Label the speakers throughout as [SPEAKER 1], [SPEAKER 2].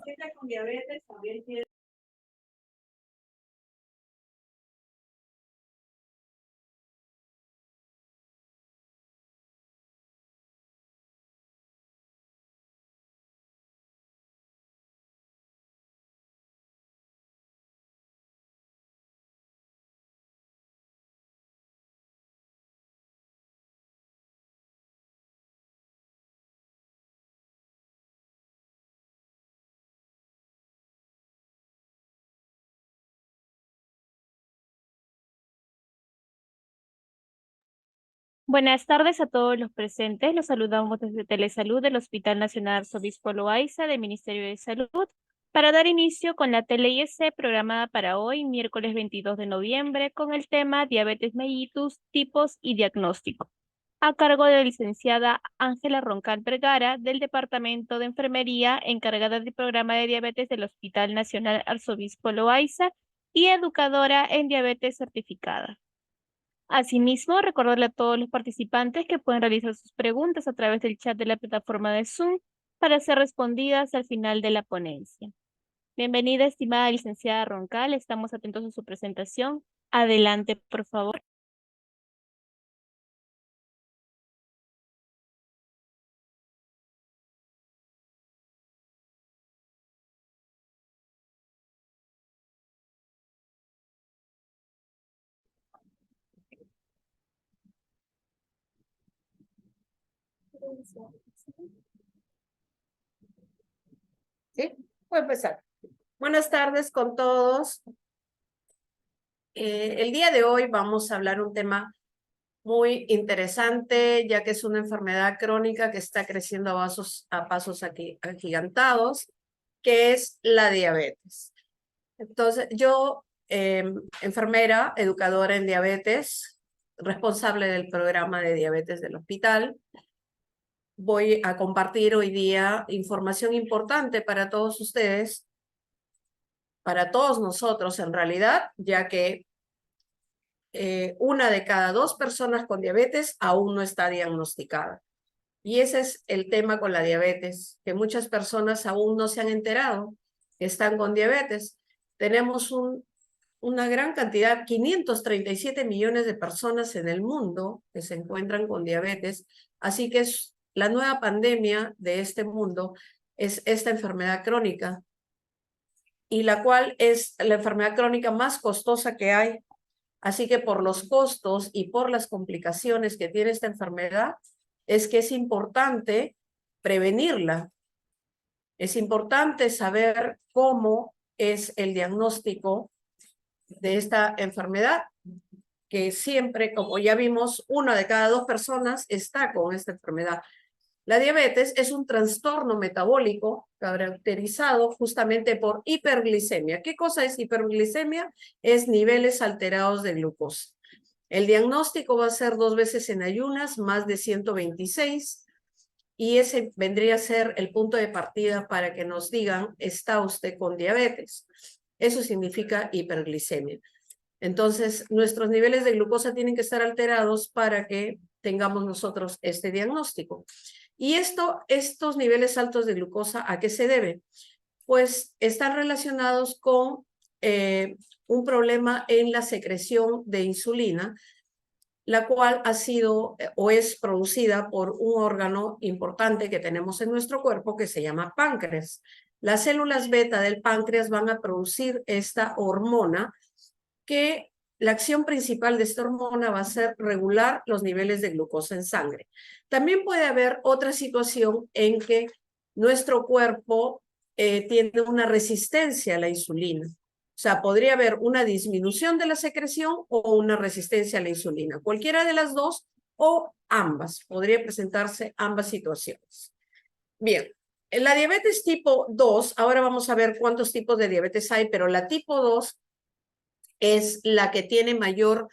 [SPEAKER 1] paciente con diabetes también tiene.
[SPEAKER 2] Buenas tardes a todos los presentes. Los saludamos desde Telesalud del Hospital Nacional Arzobispo Loaiza del Ministerio de Salud para dar inicio con la Tele-IS programada para hoy, miércoles 22 de noviembre, con el tema Diabetes mellitus, tipos y diagnóstico, a cargo de la licenciada Ángela Roncal Vergara del Departamento de Enfermería, encargada del programa de diabetes del Hospital Nacional Arzobispo Loaiza y educadora en diabetes certificada. Asimismo, recordarle a todos los participantes que pueden realizar sus preguntas a través del chat de la plataforma de Zoom para ser respondidas al final de la ponencia. Bienvenida, estimada licenciada Roncal. Estamos atentos a su presentación. Adelante, por favor.
[SPEAKER 1] ¿Sí? Voy a empezar. Buenas tardes con todos. El día de hoy vamos a hablar un tema muy interesante, ya que es una enfermedad crónica que está creciendo a pasos agigantados, que es la diabetes. Entonces, yo, enfermera, educadora en diabetes, responsable del programa de diabetes del hospital, voy a compartir hoy día información importante para todos ustedes, para todos nosotros en realidad, ya que una de cada dos personas con diabetes aún no está diagnosticada. Y ese es el tema con la diabetes, que muchas personas aún no se han enterado que están con diabetes. Tenemos una gran cantidad, 537 millones de personas en el mundo que se encuentran con diabetes, así que es la nueva pandemia de este mundo es esta enfermedad crónica, y la cual es la enfermedad crónica más costosa que hay. Así que por los costos y por las complicaciones que tiene esta enfermedad, es que es importante prevenirla. Es importante saber cómo es el diagnóstico de esta enfermedad, que siempre, como ya vimos, una de cada dos personas está con esta enfermedad. La diabetes es un trastorno metabólico caracterizado justamente por hiperglicemia. ¿Qué cosa es hiperglicemia? Es niveles alterados de glucosa. El diagnóstico va a ser 2 veces en ayunas, más de 126, y ese vendría a ser el punto de partida para que nos digan, ¿está usted con diabetes? Eso significa hiperglicemia. Entonces, nuestros niveles de glucosa tienen que estar alterados para que tengamos nosotros este diagnóstico. ¿Y estos niveles altos de glucosa a qué se deben? Pues están relacionados con un problema en la secreción de insulina, la cual ha sido o es producida por un órgano importante que tenemos en nuestro cuerpo que se llama páncreas. Las células beta del páncreas van a producir esta hormona, que la acción principal de esta hormona va a ser regular los niveles de glucosa en sangre. También puede haber otra situación en que nuestro cuerpo tiene una resistencia a la insulina. O sea, podría haber una disminución de la secreción o una resistencia a la insulina. Cualquiera de las dos o ambas. Podría presentarse ambas situaciones. Bien, en la diabetes tipo 2, ahora vamos a ver cuántos tipos de diabetes hay, pero la tipo 2 es la que tiene mayor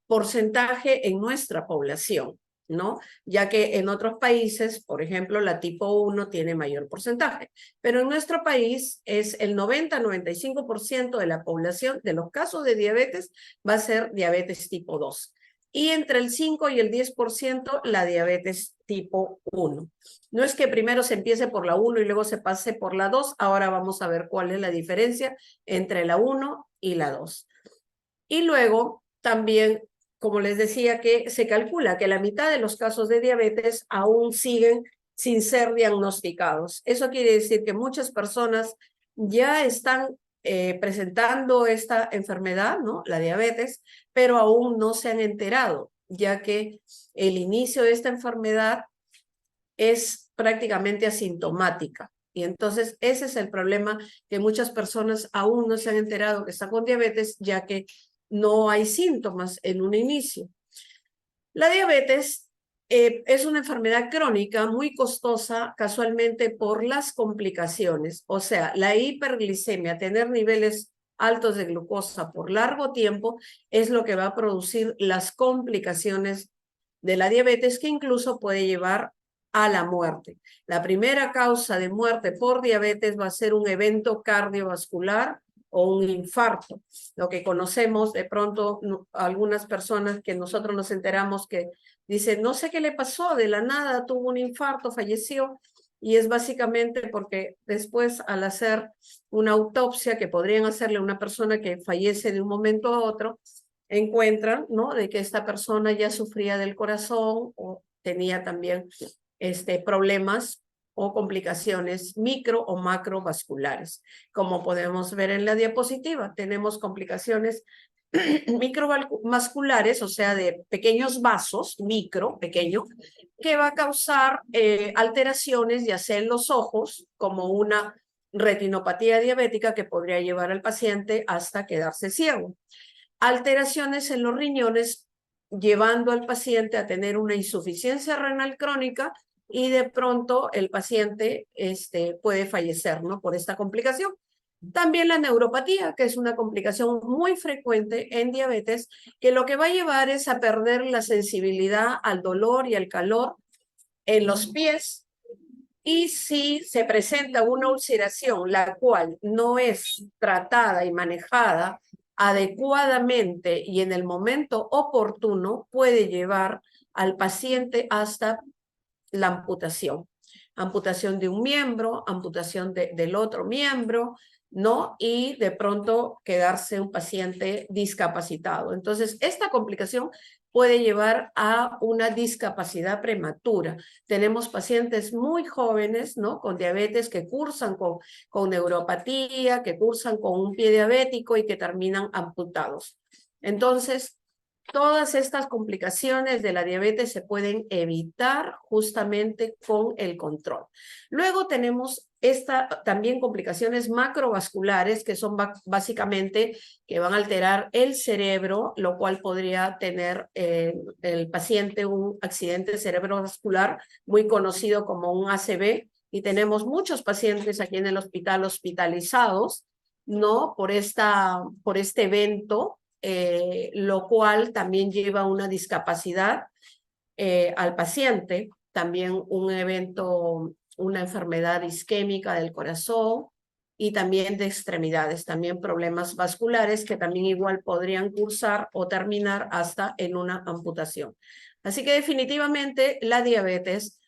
[SPEAKER 1] porcentaje en nuestra población, ¿no? Ya que en otros países, por ejemplo, la tipo 1 tiene mayor porcentaje, pero en nuestro país es el 90-95% de la población de los casos de diabetes va a ser diabetes tipo 2. y entre el 5 y el 10% la diabetes tipo 1. No es que primero se empiece por la 1 y luego se pase por la 2, ahora vamos a ver cuál es la diferencia entre la 1 y la 2. Y luego también, como les decía, que se calcula que la mitad de los casos de diabetes aún siguen sin ser diagnosticados. Eso quiere decir que muchas personas ya están presentando esta enfermedad, ¿no? La diabetes, pero aún no se han enterado, ya que el inicio de esta enfermedad es prácticamente asintomática. Y entonces ese es el problema, que muchas personas aún no se han enterado que están con diabetes, ya que no hay síntomas en un inicio. La diabetes es una enfermedad crónica muy costosa casualmente por las complicaciones, o sea, la hiperglicemia, tener niveles altos de glucosa por largo tiempo es lo que va a producir las complicaciones de la diabetes, que incluso puede llevar a la muerte. La primera causa de muerte por diabetes va a ser un evento cardiovascular o un infarto. Lo que conocemos de pronto algunas personas que nosotros nos enteramos que dicen, no sé qué le pasó, de la nada tuvo un infarto, falleció, y es básicamente porque después al hacer una autopsia que podrían hacerle a una persona que fallece de un momento a otro, encuentran, ¿no?, de que esta persona ya sufría del corazón o tenía también problemas o complicaciones micro o macrovasculares. Como podemos ver en la diapositiva, tenemos complicaciones microvasculares, o sea, de pequeños vasos, pequeño, que va a causar alteraciones, ya sea en los ojos, como una retinopatía diabética que podría llevar al paciente hasta quedarse ciego. Alteraciones en los riñones, llevando al paciente a tener una insuficiencia renal crónica y de pronto el paciente puede fallecer, ¿no?, por esta complicación. También la neuropatía, que es una complicación muy frecuente en diabetes, que lo que va a llevar es a perder la sensibilidad al dolor y al calor en los pies. Y si se presenta una ulceración, la cual no es tratada y manejada adecuadamente y en el momento oportuno, puede llevar al paciente hasta la amputación. Amputación de un miembro, amputación del otro miembro, ¿no? Y de pronto quedarse un paciente discapacitado. Entonces, esta complicación puede llevar a una discapacidad prematura. Tenemos pacientes muy jóvenes, ¿no?, con diabetes que cursan con neuropatía, que cursan con un pie diabético y que terminan amputados. Entonces, todas estas complicaciones de la diabetes se pueden evitar justamente con el control. Luego tenemos también complicaciones macrovasculares, que son básicamente que van a alterar el cerebro, lo cual podría tener el paciente un accidente cerebrovascular muy conocido como un ACV, y tenemos muchos pacientes aquí en el hospital hospitalizados, ¿no?, por este evento, lo cual también lleva una discapacidad al paciente, también un evento, una enfermedad isquémica del corazón y también de extremidades, también problemas vasculares que también igual podrían cursar o terminar hasta en una amputación. Así que definitivamente la diabetes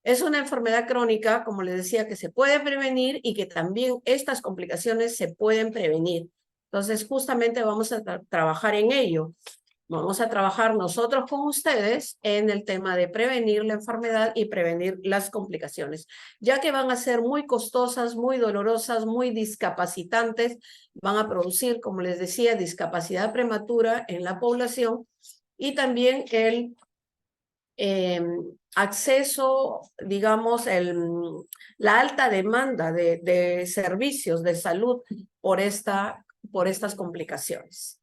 [SPEAKER 1] es una enfermedad crónica, como les decía, que se puede prevenir y que también estas complicaciones se pueden prevenir. Entonces, justamente vamos a trabajar en ello. Vamos a trabajar nosotros con ustedes en el tema de prevenir la enfermedad y prevenir las complicaciones, ya que van a ser muy costosas, muy dolorosas, muy discapacitantes, van a producir, como les decía, discapacidad prematura en la población y también el acceso, digamos, la alta demanda de servicios de salud por estas complicaciones.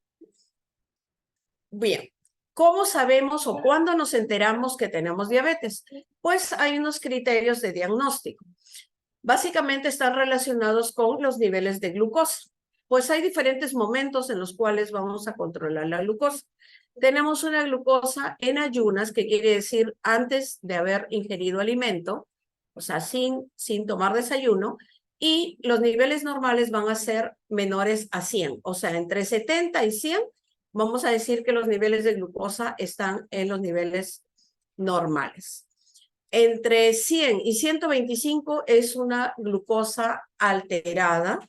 [SPEAKER 1] Bien, ¿cómo sabemos o cuándo nos enteramos que tenemos diabetes? Pues hay unos criterios de diagnóstico. Básicamente están relacionados con los niveles de glucosa. Pues hay diferentes momentos en los cuales vamos a controlar la glucosa. Tenemos una glucosa en ayunas, que quiere decir antes de haber ingerido alimento, o sea, sin tomar desayuno, y los niveles normales van a ser menores a 100, o sea, entre 70 y 100 vamos a decir que los niveles de glucosa están en los niveles normales. Entre 100 y 125 es una glucosa alterada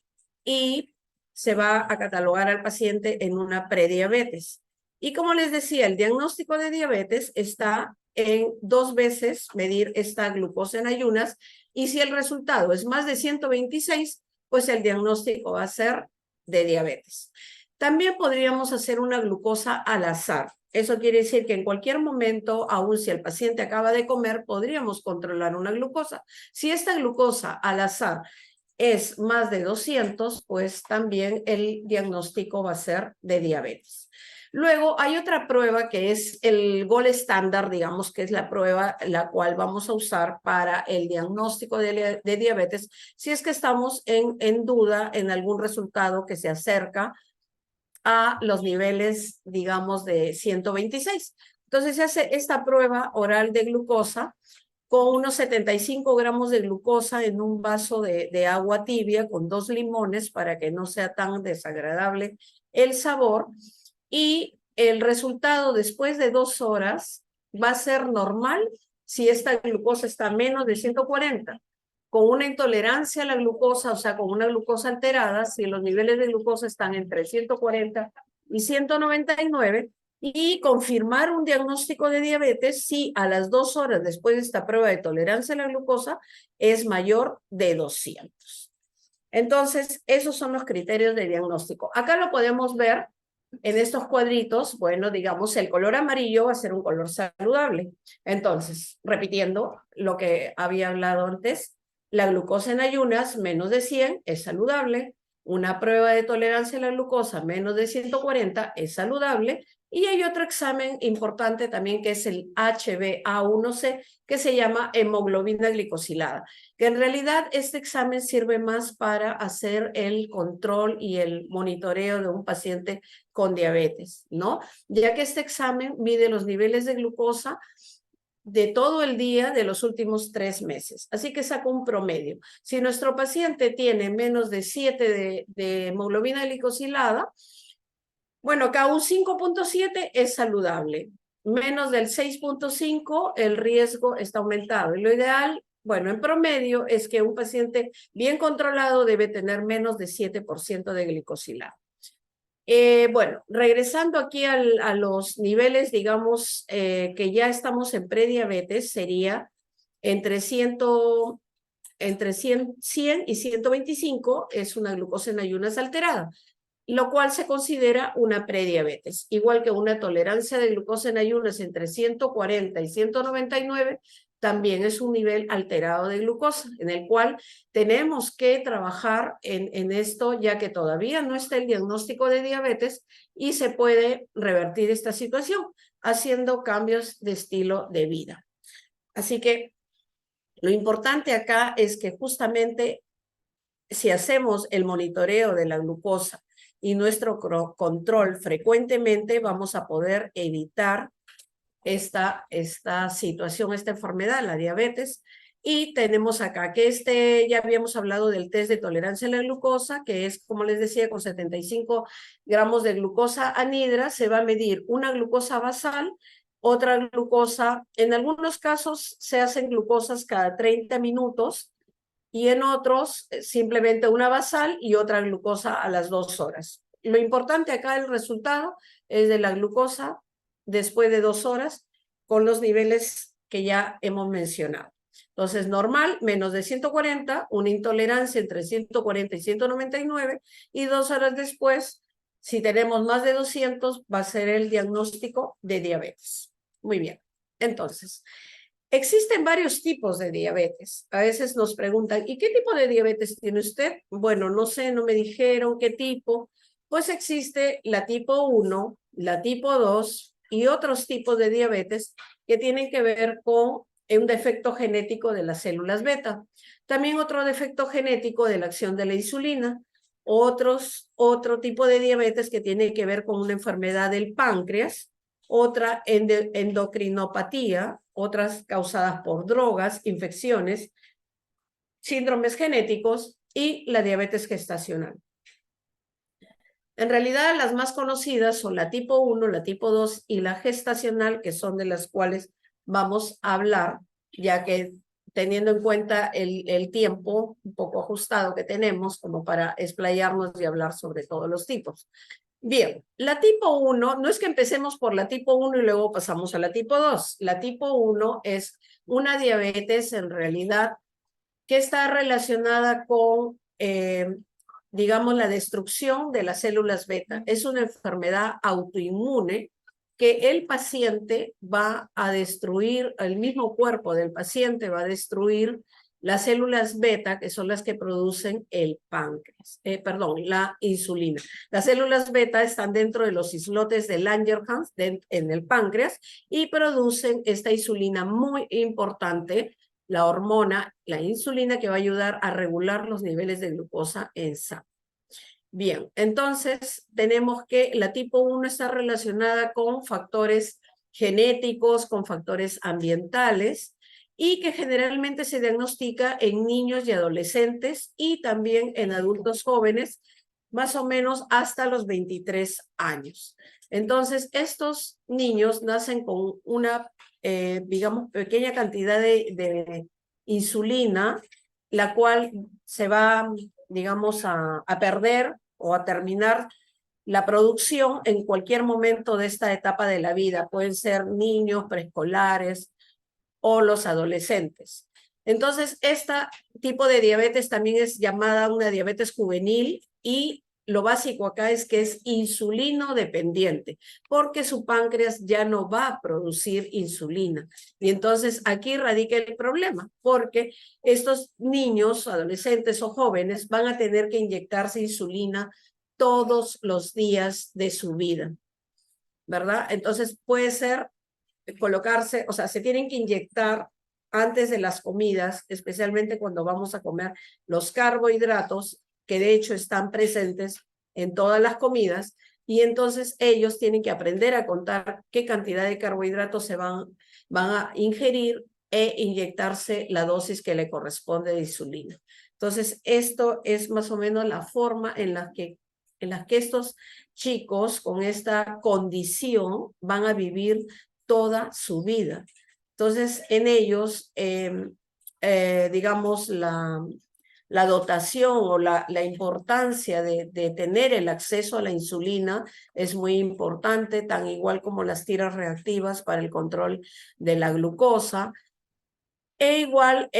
[SPEAKER 1] y se va a catalogar al paciente en una prediabetes. Y como les decía, el diagnóstico de diabetes está en 2 veces medir esta glucosa en ayunas, y si el resultado es más de 126, pues el diagnóstico va a ser de diabetes. También podríamos hacer una glucosa al azar. Eso quiere decir que en cualquier momento, aun si el paciente acaba de comer, podríamos controlar una glucosa. Si esta glucosa al azar es más de 200, pues también el diagnóstico va a ser de diabetes. Luego hay otra prueba que es el gold estándar, digamos, que es la prueba la cual vamos a usar para el diagnóstico de diabetes, si es que estamos en duda en algún resultado que se acerca a los niveles, digamos, de 126. Entonces se hace esta prueba oral de glucosa con unos 75 gramos de glucosa en un vaso de agua tibia con 2 limones para que no sea tan desagradable el sabor. Y el resultado después de 2 horas va a ser normal si esta glucosa está menos de 140. Con una intolerancia a la glucosa, o sea, con una glucosa alterada, si los niveles de glucosa están entre 140 y 199, y confirmar un diagnóstico de diabetes si a las 2 horas después de esta prueba de tolerancia a la glucosa es mayor de 200. Entonces, esos son los criterios de diagnóstico. Acá lo podemos ver en estos cuadritos. Bueno, digamos, el color amarillo va a ser un color saludable. Entonces, repitiendo lo que había hablado antes, la glucosa en ayunas menos de 100 es saludable. Una prueba de tolerancia a la glucosa menos de 140 es saludable. Y hay otro examen importante también que es el HbA1c, que se llama hemoglobina glicosilada, que en realidad este examen sirve más para hacer el control y el monitoreo de un paciente con diabetes, ¿no? Ya que este examen mide los niveles de glucosa de todo el día de los últimos 3 meses. Así que saca un promedio. Si nuestro paciente tiene menos de 7 de hemoglobina glicosilada, bueno, acá un 5.7 es saludable. Menos del 6.5, el riesgo está aumentado. Y lo ideal, bueno, en promedio, es que un paciente bien controlado debe tener menos de 7% de glicosilado. Bueno, regresando aquí a los niveles, digamos, que ya estamos en prediabetes, sería entre 100 y 125 es una glucosa en ayunas alterada, lo cual se considera una prediabetes, igual que una tolerancia de glucosa en ayunas entre 140 y 199, también es un nivel alterado de glucosa, en el cual tenemos que trabajar en esto, ya que todavía no está el diagnóstico de diabetes y se puede revertir esta situación haciendo cambios de estilo de vida. Así que lo importante acá es que justamente si hacemos el monitoreo de la glucosa y nuestro control frecuentemente, vamos a poder evitar esta situación, esta enfermedad, la diabetes. Y tenemos acá que ya habíamos hablado del test de tolerancia a la glucosa, que es, como les decía, con 75 gramos de glucosa anhidra, se va a medir una glucosa basal, otra glucosa, en algunos casos se hacen glucosas cada 30 minutos, y en otros simplemente una basal y otra glucosa a las 2 horas. Lo importante acá, el resultado es de la glucosa después de 2 horas con los niveles que ya hemos mencionado. Entonces, normal, menos de 140, una intolerancia entre 140 y 199, y 2 horas después, si tenemos más de 200, va a ser el diagnóstico de diabetes. Muy bien. Entonces, existen varios tipos de diabetes. A veces nos preguntan, ¿y qué tipo de diabetes tiene usted? Bueno, no sé, no me dijeron qué tipo. Pues existe la tipo 1, la tipo 2 y otros tipos de diabetes que tienen que ver con un defecto genético de las células beta. También otro defecto genético de la acción de la insulina. Otro tipo de diabetes que tiene que ver con una enfermedad del páncreas, otra endocrinopatía, otras causadas por drogas, infecciones, síndromes genéticos y la diabetes gestacional. En realidad, las más conocidas son la tipo 1, la tipo 2 y la gestacional, que son de las cuales vamos a hablar, ya que teniendo en cuenta el tiempo un poco ajustado que tenemos como para explayarnos y hablar sobre todos los tipos. Bien, la tipo 1, no es que empecemos por la tipo 1 y luego pasamos a la tipo 2. La tipo 1 es una diabetes en realidad que está relacionada con, digamos, la destrucción de las células beta. Es una enfermedad autoinmune que el paciente va a destruir, el mismo cuerpo del paciente va a destruir las células beta, que son las que producen el páncreas, perdón, la insulina. Las células beta están dentro de los islotes de Langerhans en el páncreas y producen esta insulina muy importante, la hormona, la insulina, que va a ayudar a regular los niveles de glucosa en sangre. Bien, entonces tenemos que la tipo 1 está relacionada con factores genéticos, con factores ambientales y que generalmente se diagnostica en niños y adolescentes y también en adultos jóvenes, más o menos hasta los 23 años. Entonces, estos niños nacen con una, digamos, pequeña cantidad de insulina, la cual se va, digamos, a perder o a terminar la producción en cualquier momento de esta etapa de la vida. Pueden ser niños, preescolares o los adolescentes. Entonces, este tipo de diabetes también es llamada una diabetes juvenil y lo básico acá es que es insulino dependiente, porque su páncreas ya no va a producir insulina. Y entonces aquí radica el problema, porque estos niños, adolescentes o jóvenes van a tener que inyectarse insulina todos los días de su vida, ¿verdad? Entonces puede ser colocarse, o sea, se tienen que inyectar antes de las comidas, especialmente cuando vamos a comer los carbohidratos, que de hecho están presentes en todas las comidas, y entonces ellos tienen que aprender a contar qué cantidad de carbohidratos van a ingerir e inyectarse la dosis que le corresponde de insulina. Entonces, esto es más o menos la forma en la que estos chicos con esta condición van a vivir toda su vida. Entonces, en ellos, digamos, la dotación o la importancia de tener el acceso a la insulina es muy importante, tan igual como las tiras reactivas para el control de la glucosa, e igual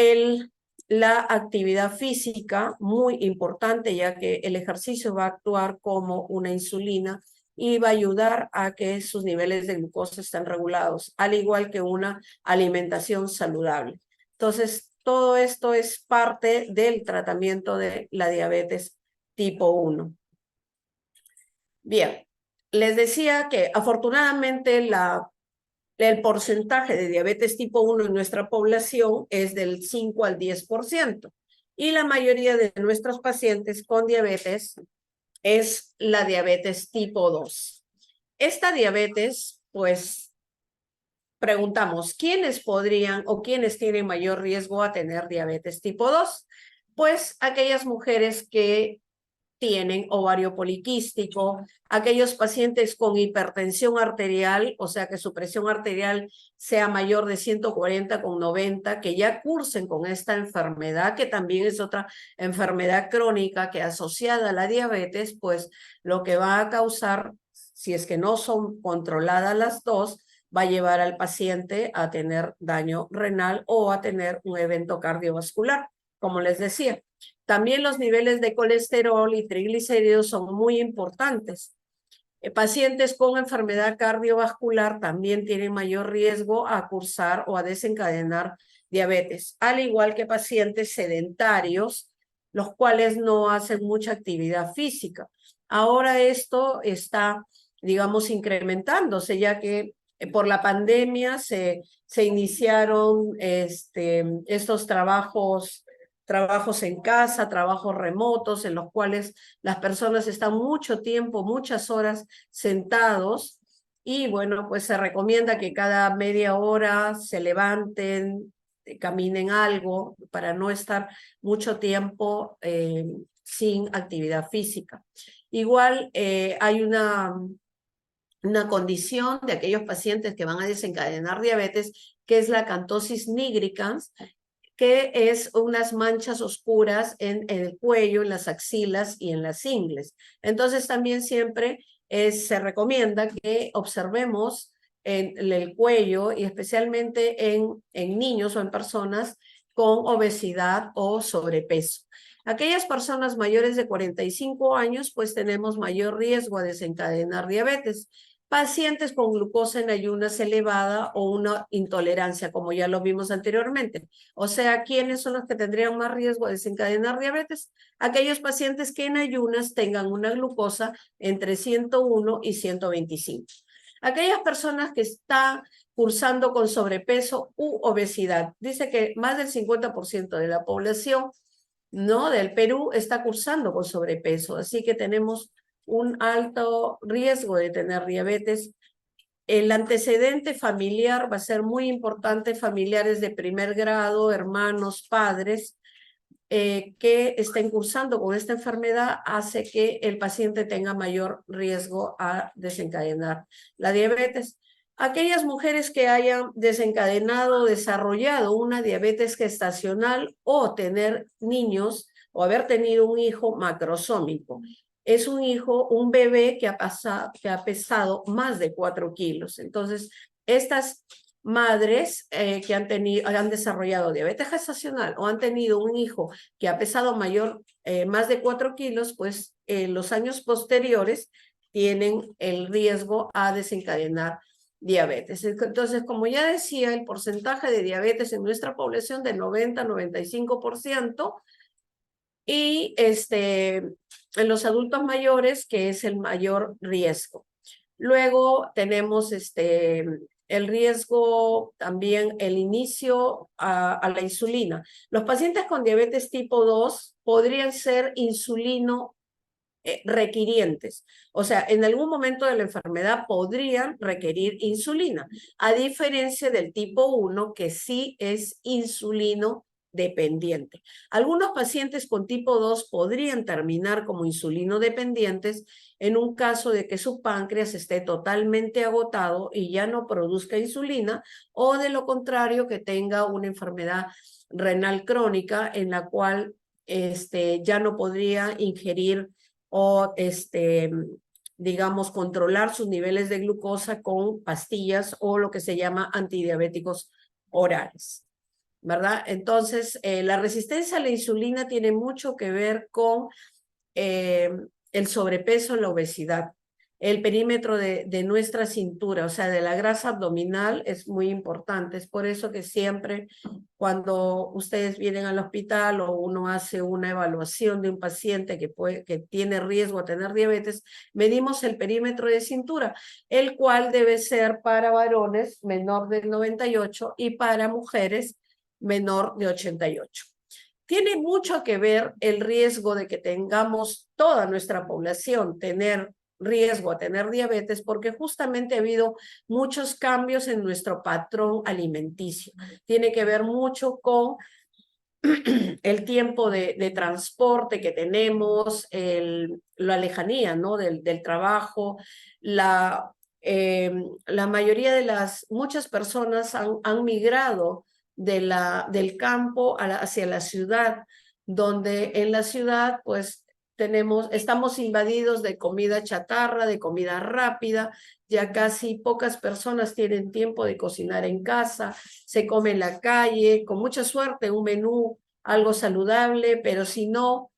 [SPEAKER 1] la actividad física, muy importante, ya que el ejercicio va a actuar como una insulina y va a ayudar a que sus niveles de glucosa estén regulados, al igual que una alimentación saludable. Entonces, todo esto es parte del tratamiento de la diabetes tipo 1. Bien, les decía que afortunadamente el porcentaje de diabetes tipo 1 en nuestra población es del 5 al 10%. Y la mayoría de nuestros pacientes con diabetes es la diabetes tipo 2. Esta diabetes, pues, preguntamos, ¿quiénes podrían o quiénes tienen mayor riesgo a tener diabetes tipo 2? Pues aquellas mujeres que tienen ovario poliquístico, aquellos pacientes con hipertensión arterial, o sea que su presión arterial sea mayor de 140/90, que ya cursen con esta enfermedad, que también es otra enfermedad crónica que asociada a la diabetes, pues lo que va a causar, si es que no son controladas las dos, va a llevar al paciente a tener daño renal o a tener un evento cardiovascular, como les decía. También los niveles de colesterol y triglicéridos son muy importantes. Pacientes con enfermedad cardiovascular también tienen mayor riesgo a cursar o a desencadenar diabetes, al igual que pacientes sedentarios, los cuales no hacen mucha actividad física. Ahora esto está, digamos, incrementándose, ya que por la pandemia se iniciaron estos trabajos en casa, trabajos remotos, en los cuales las personas están mucho tiempo, muchas horas sentados, y bueno, pues se recomienda que cada media hora se levanten, caminen algo, para no estar mucho tiempo sin actividad física. Igual hay una condición de aquellos pacientes que van a desencadenar diabetes, que es la acantosis nigricans, que es unas manchas oscuras en el cuello, en las axilas y en las ingles. Entonces también siempre se recomienda que observemos en el cuello y especialmente en niños o en personas con obesidad o sobrepeso. Aquellas personas mayores de 45 años, pues tenemos mayor riesgo a desencadenar diabetes. Pacientes con glucosa en ayunas elevada o una intolerancia, como ya lo vimos anteriormente. O sea, ¿quiénes son los que tendrían más riesgo de desencadenar diabetes? Aquellos pacientes que en ayunas tengan una glucosa entre 101 y 125. Aquellas personas que están cursando con sobrepeso u obesidad. Dice que más del 50% de la población, ¿no?, del Perú está cursando con sobrepeso, así que tenemos un alto riesgo de tener diabetes. El antecedente familiar va a ser muy importante, familiares de primer grado, hermanos, padres, que estén cursando con esta enfermedad, hace que el paciente tenga mayor riesgo a desencadenar la diabetes. Aquellas mujeres que hayan desencadenado, desarrollado una diabetes gestacional o tener niños o haber tenido un hijo macrosómico. Es un hijo, un bebé que ha pesado más de 4 kilos. Entonces, estas madres que han desarrollado diabetes gestacional o han tenido un hijo que ha pesado más de 4 kilos, pues los años posteriores tienen el riesgo a desencadenar diabetes. Entonces, como ya decía, el porcentaje de diabetes en nuestra población de 90-95%, y en los adultos mayores, que es el mayor riesgo. Luego tenemos el riesgo, también el inicio a la insulina. Los pacientes con diabetes tipo 2 podrían ser insulino requirientes. O sea, en algún momento de la enfermedad podrían requerir insulina, a diferencia del tipo 1, que sí es insulino dependiente. Algunos pacientes con tipo 2 podrían terminar como insulino dependientes en un caso de que su páncreas esté totalmente agotado y ya no produzca insulina, o de lo contrario, que tenga una enfermedad renal crónica en la cual ya no podría ingerir o digamos, controlar sus niveles de glucosa con pastillas o lo que se llama antidiabéticos orales, ¿verdad? Entonces, la resistencia a la insulina tiene mucho que ver con el sobrepeso, la obesidad. El perímetro de nuestra cintura, o sea, de la grasa abdominal, es muy importante. Es por eso que siempre cuando ustedes vienen al hospital o uno hace una evaluación de un paciente que tiene riesgo a tener diabetes, medimos el perímetro de cintura, el cual debe ser para varones menor de 98 y para mujeres menor de 88. Tiene mucho que ver el riesgo de que tengamos toda nuestra población tener riesgo a tener diabetes, porque justamente ha habido muchos cambios en nuestro patrón alimenticio. Tiene que ver mucho con el tiempo de transporte que tenemos, la lejanía, ¿no?, del trabajo, la mayoría de muchas personas han migrado del campo hacia la ciudad, donde en la ciudad pues estamos invadidos de comida chatarra, de comida rápida, ya casi pocas personas tienen tiempo de cocinar en casa, se come en la calle, con mucha suerte un menú, algo saludable, pero si no,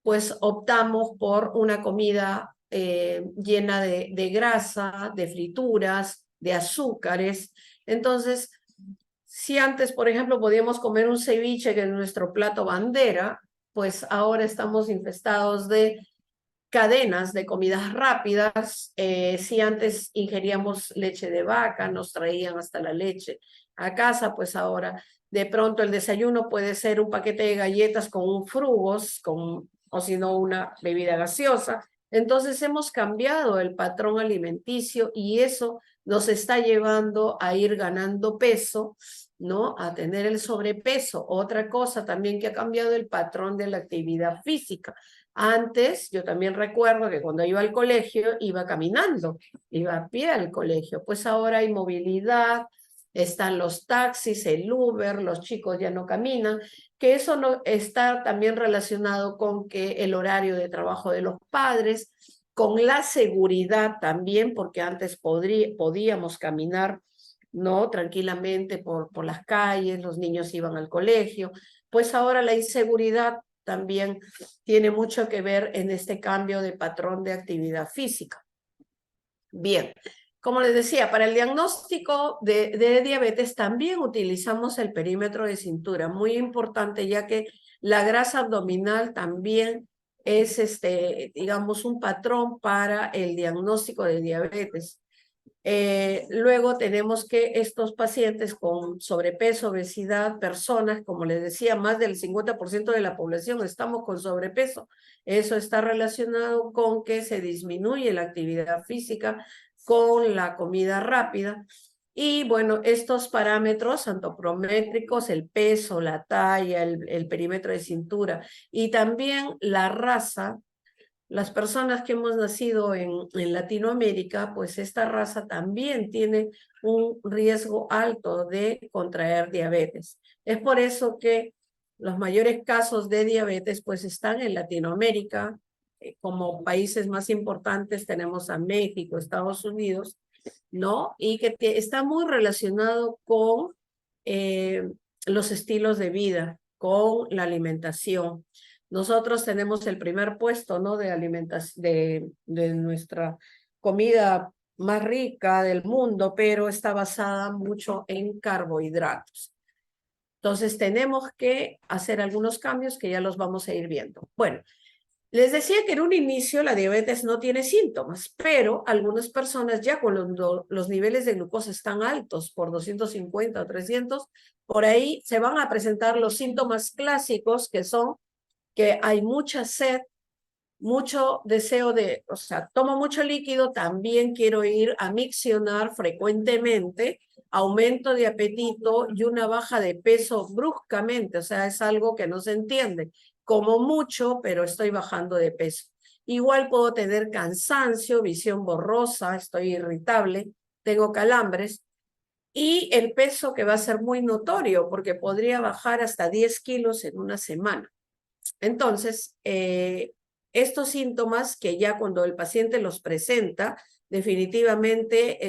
[SPEAKER 1] pues optamos por una comida llena de grasa, de frituras, de azúcares. Entonces, si antes, por ejemplo, podíamos comer un ceviche, que es nuestro plato bandera, pues ahora estamos infestados de cadenas de comidas rápidas. Si antes ingeríamos leche de vaca, nos traían hasta la leche a casa, pues ahora de pronto el desayuno puede ser un paquete de galletas con un frugos, o si no una bebida gaseosa. Entonces hemos cambiado el patrón alimenticio y eso nos está llevando a ir ganando peso, ¿no? A tener el sobrepeso. Otra cosa también que ha cambiado el patrón de la actividad física. Antes, yo también recuerdo que cuando iba al colegio, iba caminando, iba a pie al colegio. Pues ahora hay movilidad, están los taxis, el Uber, los chicos ya no caminan, que eso no está también relacionado con que el horario de trabajo de los padres, con la seguridad también, porque antes podíamos caminar, ¿no? Tranquilamente por las calles, los niños iban al colegio, pues ahora la inseguridad también tiene mucho que ver en este cambio de patrón de actividad física. Bien, como les decía, para el diagnóstico de diabetes también utilizamos el perímetro de cintura, muy importante ya que la grasa abdominal también es, digamos, un patrón para el diagnóstico de diabetes. Luego tenemos que estos pacientes con sobrepeso, obesidad, personas, como les decía, más del 50% de la población estamos con sobrepeso. Eso está relacionado con que se disminuye la actividad física con la comida rápida. Y bueno, estos parámetros antropométricos, el peso, la talla, el perímetro de cintura y también la raza. Las personas que hemos nacido en Latinoamérica, pues esta raza también tiene un riesgo alto de contraer diabetes. Es por eso que los mayores casos de diabetes pues están en Latinoamérica. Como países más importantes tenemos a México, Estados Unidos, ¿no? Y que está muy relacionado con los estilos de vida, con la alimentación. Nosotros tenemos el primer puesto, ¿no? De alimentación, de nuestra comida más rica del mundo, pero está basada mucho en carbohidratos. Entonces tenemos que hacer algunos cambios que ya los vamos a ir viendo. Bueno, les decía que en un inicio la diabetes no tiene síntomas, pero algunas personas ya cuando los niveles de glucosa están altos por 250 o 300, por ahí se van a presentar los síntomas clásicos que son que hay mucha sed, mucho deseo de, o sea, tomo mucho líquido, también quiero ir a miccionar frecuentemente, aumento de apetito y una baja de peso bruscamente, o sea, es algo que no se entiende. Como mucho, pero estoy bajando de peso. Igual puedo tener cansancio, visión borrosa, estoy irritable, tengo calambres y el peso que va a ser muy notorio porque podría bajar hasta 10 kilos en una semana. Entonces, estos síntomas que ya cuando el paciente los presenta, definitivamente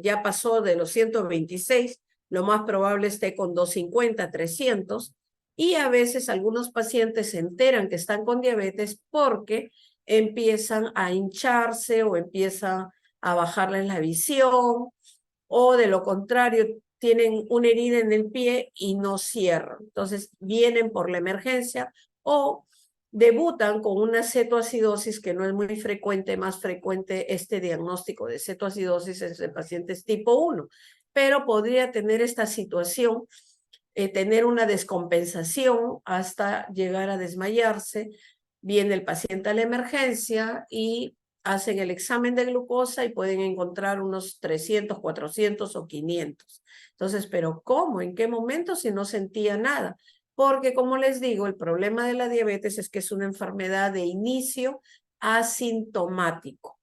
[SPEAKER 1] ya pasó de los 126, lo más probable esté con 250, 300, y a veces algunos pacientes se enteran que están con diabetes porque empiezan a hincharse o empiezan a bajarles la visión, o de lo contrario, tienen una herida en el pie y no cierran. Entonces, vienen por la emergencia o debutan con una cetoacidosis que no es muy frecuente, más frecuente este diagnóstico de cetoacidosis en pacientes tipo 1, pero podría tener esta situación, tener una descompensación hasta llegar a desmayarse. Viene el paciente a la emergencia y hacen el examen de glucosa y pueden encontrar unos 300, 400 o 500. Entonces, ¿pero cómo? ¿En qué momento si no sentía nada? Porque, como les digo, el problema de la diabetes es que es una enfermedad de inicio asintomático.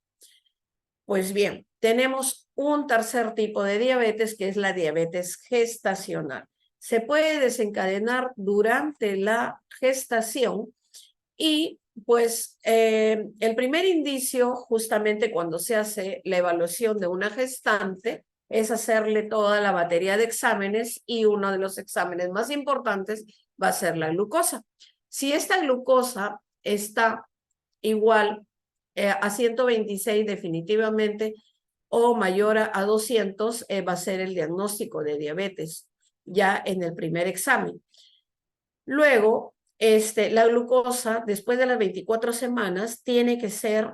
[SPEAKER 1] Pues bien, tenemos un tercer tipo de diabetes que es la diabetes gestacional. Se puede desencadenar durante la gestación y pues el primer indicio, justamente cuando se hace la evaluación de una gestante, es hacerle toda la batería de exámenes y uno de los exámenes más importantes va a ser la glucosa. Si esta glucosa está igual a 126 definitivamente o mayor a 200, va a ser el diagnóstico de diabetes ya en el primer examen. Luego, la glucosa, después de las 24 semanas, tiene que ser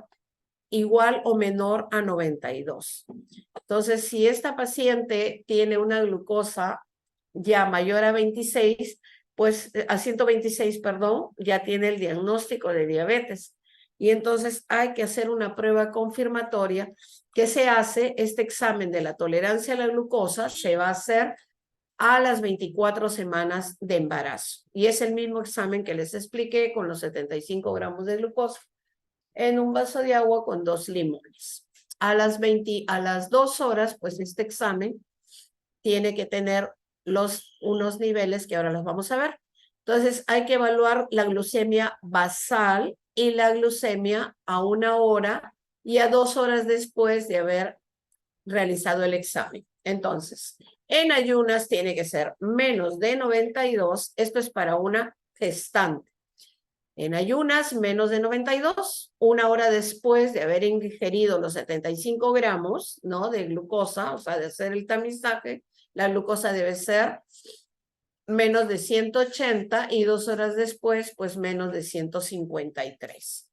[SPEAKER 1] igual o menor a 92. Entonces, si esta paciente tiene una glucosa ya mayor a 26, pues a 126, perdón, ya tiene el diagnóstico de diabetes. Y entonces hay que hacer una prueba confirmatoria que se hace, este examen de la tolerancia a la glucosa se va a hacer a las 24 semanas de embarazo. Y es el mismo examen que les expliqué con los 75 gramos de glucosa en un vaso de agua con 2 limones. A las 2 horas, pues este examen tiene que tener unos niveles que ahora los vamos a ver. Entonces hay que evaluar la glucemia basal y la glucemia a 1 hora y a 2 horas después de haber realizado el examen. Entonces, en ayunas tiene que ser menos de 92, esto es para una gestante. En ayunas, menos de 92, 1 hora después de haber ingerido los 75 gramos, ¿no?, de glucosa, o sea, de hacer el tamizaje, la glucosa debe ser menos de 180 y 2 horas después, pues menos de 153.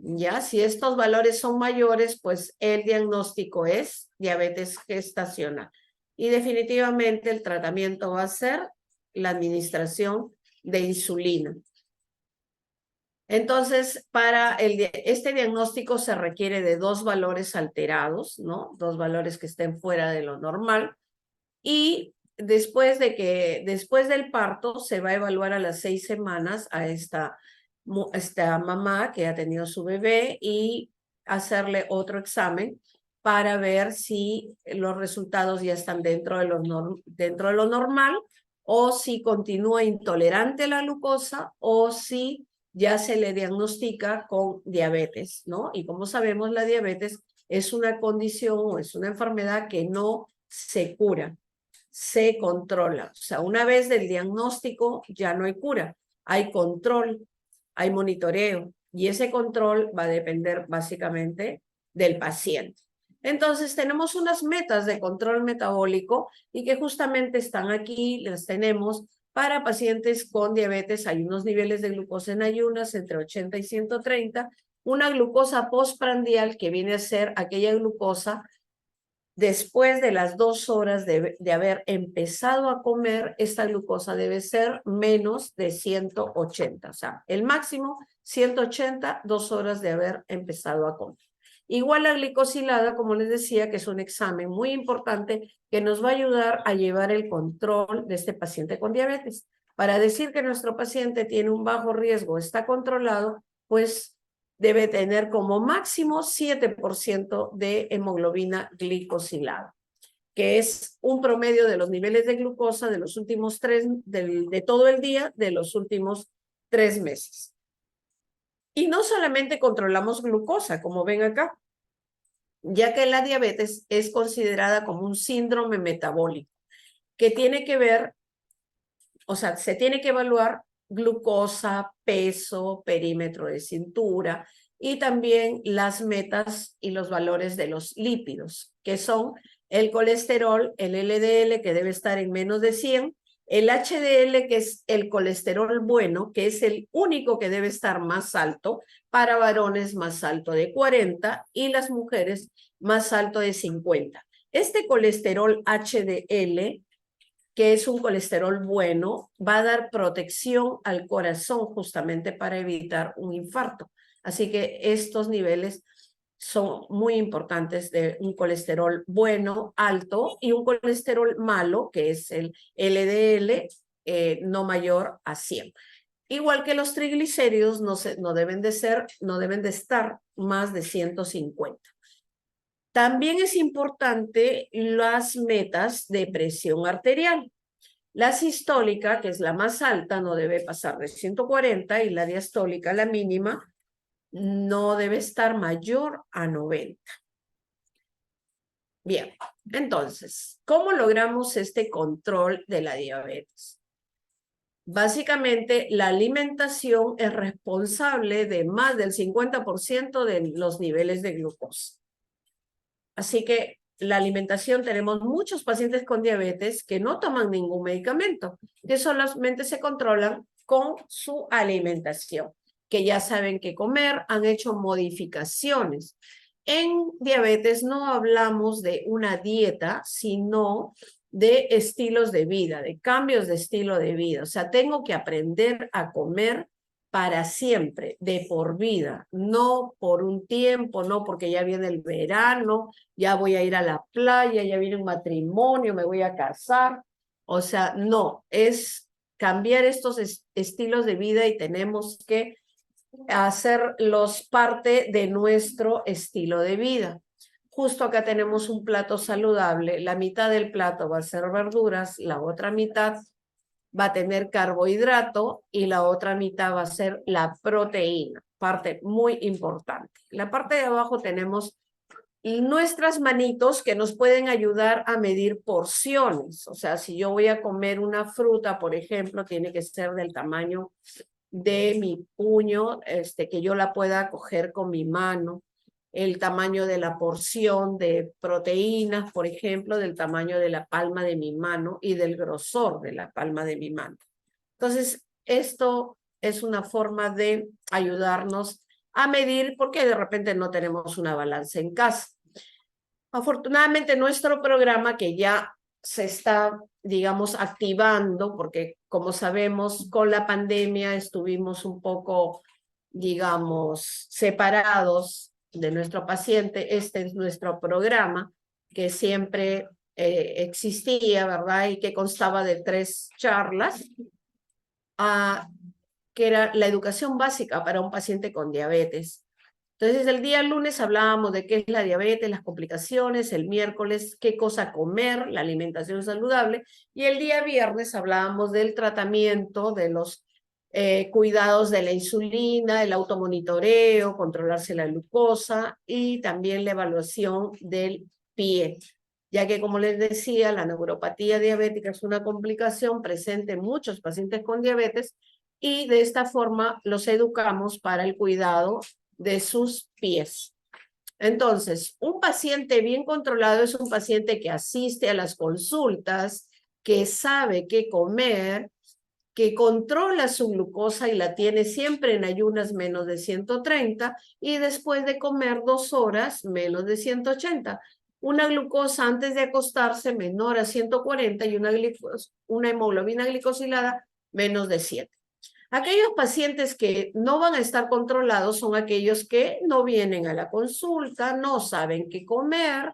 [SPEAKER 1] Ya, si estos valores son mayores, pues el diagnóstico es diabetes gestacional. Y definitivamente el tratamiento va a ser la administración de insulina. Entonces, para este diagnóstico se requiere de 2 valores alterados, ¿no? 2 valores que estén fuera de lo normal. Y después del parto se va a evaluar a las 6 semanas a esta mamá que ha tenido su bebé y hacerle otro examen para ver si los resultados ya están dentro de lo normal o si continúa intolerante a la glucosa o si ya se le diagnostica con diabetes, ¿no? Y como sabemos, la diabetes es una condición o es una enfermedad que no se cura, se controla. O sea, una vez del diagnóstico ya no hay cura, hay control, hay monitoreo y ese control va a depender básicamente del paciente. Entonces tenemos unas metas de control metabólico y que justamente están aquí, las tenemos para pacientes con diabetes. Hay unos niveles de glucosa en ayunas entre 80 y 130, una glucosa postprandial que viene a ser aquella glucosa después de las 2 horas de haber empezado a comer. Esta glucosa debe ser menos de 180, o sea, el máximo 180, 2 horas de haber empezado a comer. Igual la glicosilada, como les decía, que es un examen muy importante que nos va a ayudar a llevar el control de este paciente con diabetes. Para decir que nuestro paciente tiene un bajo riesgo, está controlado, pues debe tener como máximo 7% de hemoglobina glicosilada, que es un promedio de los niveles de glucosa de los últimos de todo el día, de los últimos 3 meses. Y no solamente controlamos glucosa, como ven acá, ya que la diabetes es considerada como un síndrome metabólico, que tiene que ver, o sea, se tiene que evaluar glucosa, peso, perímetro de cintura y también las metas y los valores de los lípidos, que son el colesterol, el LDL, que debe estar en menos de 100, el HDL, que es el colesterol bueno, que es el único que debe estar más alto, para varones más alto de 40 y las mujeres más alto de 50. Este colesterol HDL, que es un colesterol bueno, va a dar protección al corazón justamente para evitar un infarto. Así que estos niveles son muy importantes de un colesterol bueno, alto, y un colesterol malo, que es el LDL, no mayor a 100. Igual que los triglicéridos no deben de estar más de 150. También es importante las metas de presión arterial. La sistólica, que es la más alta, no debe pasar de 140 y la diastólica, la mínima, no debe estar mayor a 90. Bien, entonces, ¿cómo logramos este control de la diabetes? Básicamente, la alimentación es responsable de más del 50% de los niveles de glucosa. Así que la alimentación, tenemos muchos pacientes con diabetes que no toman ningún medicamento, que solamente se controlan con su alimentación, que ya saben qué comer, han hecho modificaciones. En diabetes no hablamos de una dieta, sino de estilos de vida, de cambios de estilo de vida. O sea, tengo que aprender a comer para siempre, de por vida, no por un tiempo, no porque ya viene el verano, ya voy a ir a la playa, ya viene un matrimonio, me voy a casar. O sea, no, es cambiar estos estilos de vida y tenemos que hacerlos parte de nuestro estilo de vida. Justo acá tenemos un plato saludable, la mitad del plato va a ser verduras, la otra mitad va a tener carbohidrato y la otra mitad va a ser la proteína, parte muy importante. En la parte de abajo tenemos nuestras manitos que nos pueden ayudar a medir porciones. O sea, si yo voy a comer una fruta, por ejemplo, tiene que ser del tamaño de mi puño, que yo la pueda coger con mi mano, el tamaño de la porción de proteínas, por ejemplo, del tamaño de la palma de mi mano y del grosor de la palma de mi mano. Entonces, esto es una forma de ayudarnos a medir porque de repente no tenemos una balanza en casa. Afortunadamente, nuestro programa que ya se está, digamos, activando, porque como sabemos, con la pandemia estuvimos un poco, digamos, separados de nuestro paciente. Este es nuestro programa que siempre existía, ¿verdad? Y que constaba de 3 charlas, que era la educación básica para un paciente con diabetes. Entonces, el día lunes hablábamos de qué es la diabetes, las complicaciones, el miércoles qué cosa comer, la alimentación saludable, y el día viernes hablábamos del tratamiento, de los cuidados de la insulina, el automonitoreo, controlarse la glucosa y también la evaluación del pie, ya que, como les decía, la neuropatía diabética es una complicación presente en muchos pacientes con diabetes y de esta forma los educamos para el cuidado de sus pies. Entonces, un paciente bien controlado es un paciente que asiste a las consultas, que sabe qué comer, que controla su glucosa y la tiene siempre en ayunas menos de 130 y después de comer 2 horas menos de 180. Una glucosa antes de acostarse menor a 140 y una hemoglobina glicosilada menos de 7. Aquellos pacientes que no van a estar controlados son aquellos que no vienen a la consulta, no saben qué comer,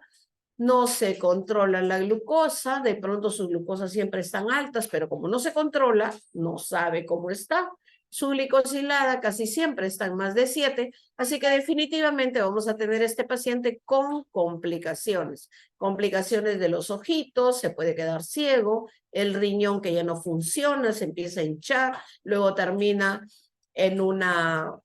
[SPEAKER 1] no se controla la glucosa, de pronto sus glucosas siempre están altas, pero como no se controla, no sabe cómo está. Su glicosilada casi siempre está en más de 7, así que definitivamente vamos a tener este paciente con complicaciones. Complicaciones de los ojitos, se puede quedar ciego, el riñón que ya no funciona, se empieza a hinchar, luego termina en una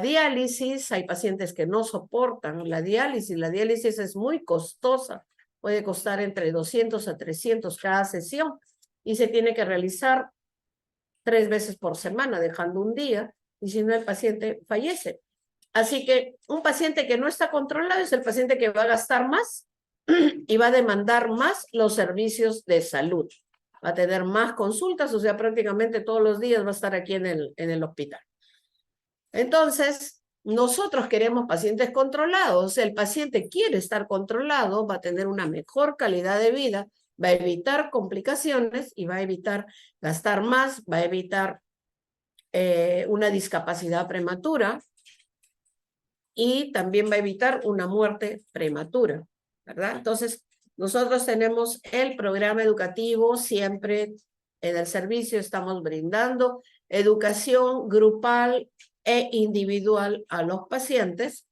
[SPEAKER 1] diálisis. Hay pacientes que no soportan la diálisis. La diálisis es muy costosa, puede costar entre 200 a 300 cada sesión y se tiene que realizar 3 veces por semana, dejando un día, y si no el paciente fallece. Así que un paciente que no está controlado es el paciente que va a gastar más y va a demandar más los servicios de salud. Va a tener más consultas, o sea, prácticamente todos los días va a estar aquí en el hospital. Entonces, nosotros queremos pacientes controlados. El paciente quiere estar controlado, va a tener una mejor calidad de vida, va a evitar complicaciones y va a evitar gastar más, va a evitar una discapacidad prematura y también va a evitar una muerte prematura, ¿verdad? Entonces, nosotros tenemos el programa educativo, siempre en el servicio estamos brindando educación grupal e individual a los pacientes.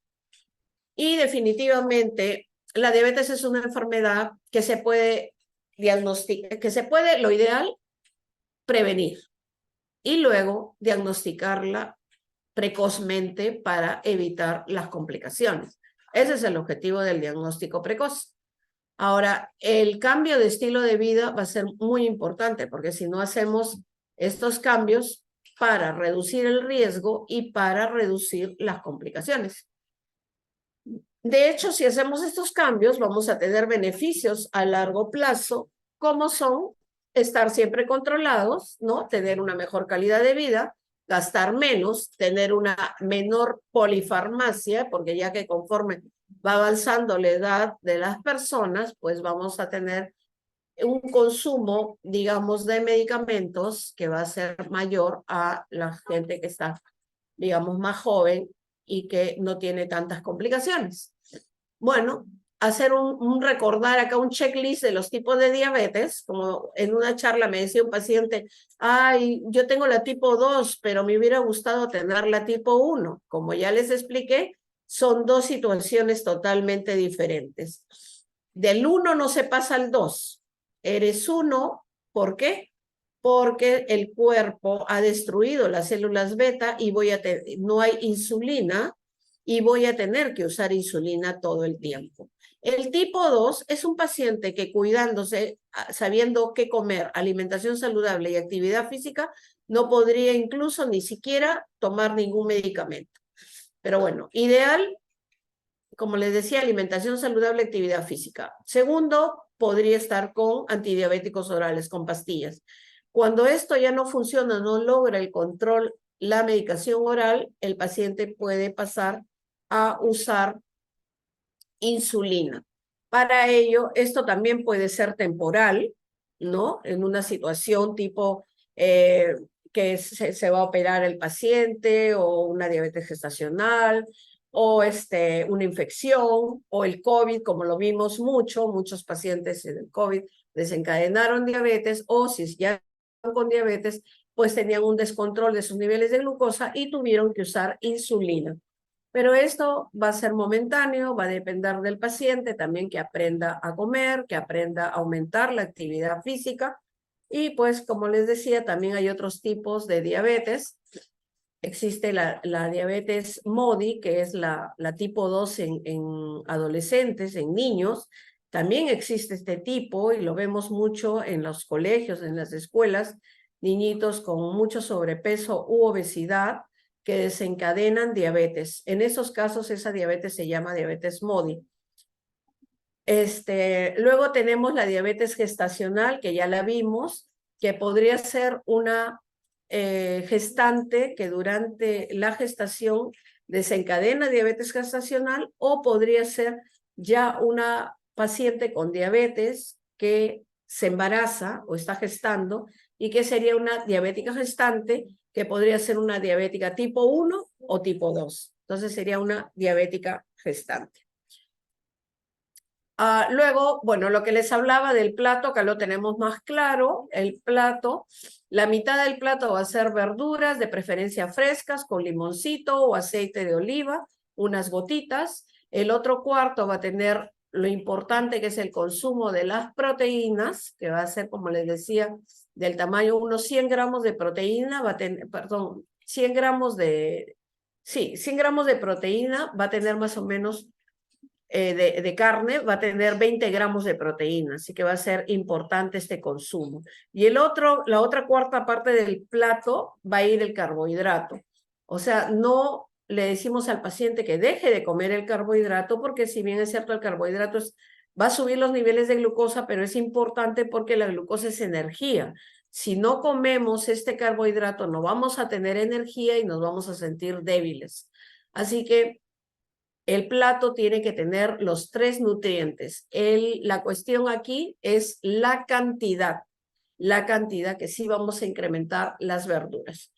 [SPEAKER 1] Y definitivamente la diabetes es una enfermedad que se puede diagnosticar, que se puede, lo ideal, prevenir y luego diagnosticarla precozmente para evitar las complicaciones. Ese es el objetivo del diagnóstico precoz. Ahora, el cambio de estilo de vida va a ser muy importante porque si no hacemos estos cambios para reducir el riesgo y para reducir las complicaciones. De hecho, si hacemos estos cambios, vamos a tener beneficios a largo plazo, como son estar siempre controlados, ¿no? Tener una mejor calidad de vida, gastar menos, tener una menor polifarmacia, porque ya que conforme va avanzando la edad de las personas, pues vamos a tener un consumo, digamos, de medicamentos que va a ser mayor a la gente que está, digamos, más joven y que no tiene tantas complicaciones. Bueno, hacer un recordar acá un checklist de los tipos de diabetes, como en una charla me decía un paciente, ay, yo tengo la tipo 2, pero me hubiera gustado tener la tipo 1. Como ya les expliqué, son dos situaciones totalmente diferentes. Del 1 no se pasa al 2. Eres 1, ¿por qué? Porque el cuerpo ha destruido las células beta y no hay insulina y voy a tener que usar insulina todo el tiempo. El tipo 2 es un paciente que cuidándose, sabiendo qué comer, alimentación saludable y actividad física, no podría incluso ni siquiera tomar ningún medicamento. Pero bueno, ideal, como les decía, alimentación saludable, actividad física. Segundo, podría estar con antidiabéticos orales, con pastillas. Cuando esto ya no funciona, no logra el control, la medicación oral, el paciente puede pasar a usar insulina. Para ello, esto también puede ser temporal, ¿no? En una situación tipo que se va a operar el paciente o una diabetes gestacional o una infección o el COVID, como lo vimos muchos pacientes en el COVID desencadenaron diabetes o si ya con diabetes, pues tenían un descontrol de sus niveles de glucosa y tuvieron que usar insulina. Pero esto va a ser momentáneo, va a depender del paciente, también que aprenda a comer, que aprenda a aumentar la actividad física. Y pues, como les decía, también hay otros tipos de diabetes. Existe la diabetes MODY, que es la tipo 2 en adolescentes, en niños. También existe este tipo y lo vemos mucho en los colegios, en las escuelas, niñitos con mucho sobrepeso u obesidad que desencadenan diabetes. En esos casos, esa diabetes se llama diabetes MODY. Luego tenemos la diabetes gestacional, que ya la vimos, que podría ser una gestante que durante la gestación desencadena diabetes gestacional o podría ser ya una paciente con diabetes que se embaraza o está gestando y que sería una diabética gestante que podría ser una diabética tipo 1 o tipo 2. Entonces sería una diabética gestante. Luego, bueno, lo que les hablaba del plato, acá lo tenemos más claro, el plato, la mitad del plato va a ser verduras, de preferencia frescas, con limoncito o aceite de oliva, unas gotitas. El otro cuarto va a tener lo importante que es el consumo de las proteínas, que va a ser, como les decía, del tamaño unos 100 gramos de proteína, va a tener, perdón, 100 gramos de, sí, 100 gramos de proteína va a tener más o menos de carne va a tener 20 gramos de proteína, así que va a ser importante este consumo. Y la otra cuarta parte del plato va a ir el carbohidrato. O sea, no le decimos al paciente que deje de comer el carbohidrato, porque si bien es cierto el carbohidrato va a subir los niveles de glucosa, pero es importante porque la glucosa es energía. Si no comemos este carbohidrato, no vamos a tener energía y nos vamos a sentir débiles. Así que el plato tiene que tener los 3 nutrientes. La cuestión aquí es la cantidad que sí vamos a incrementar las verduras.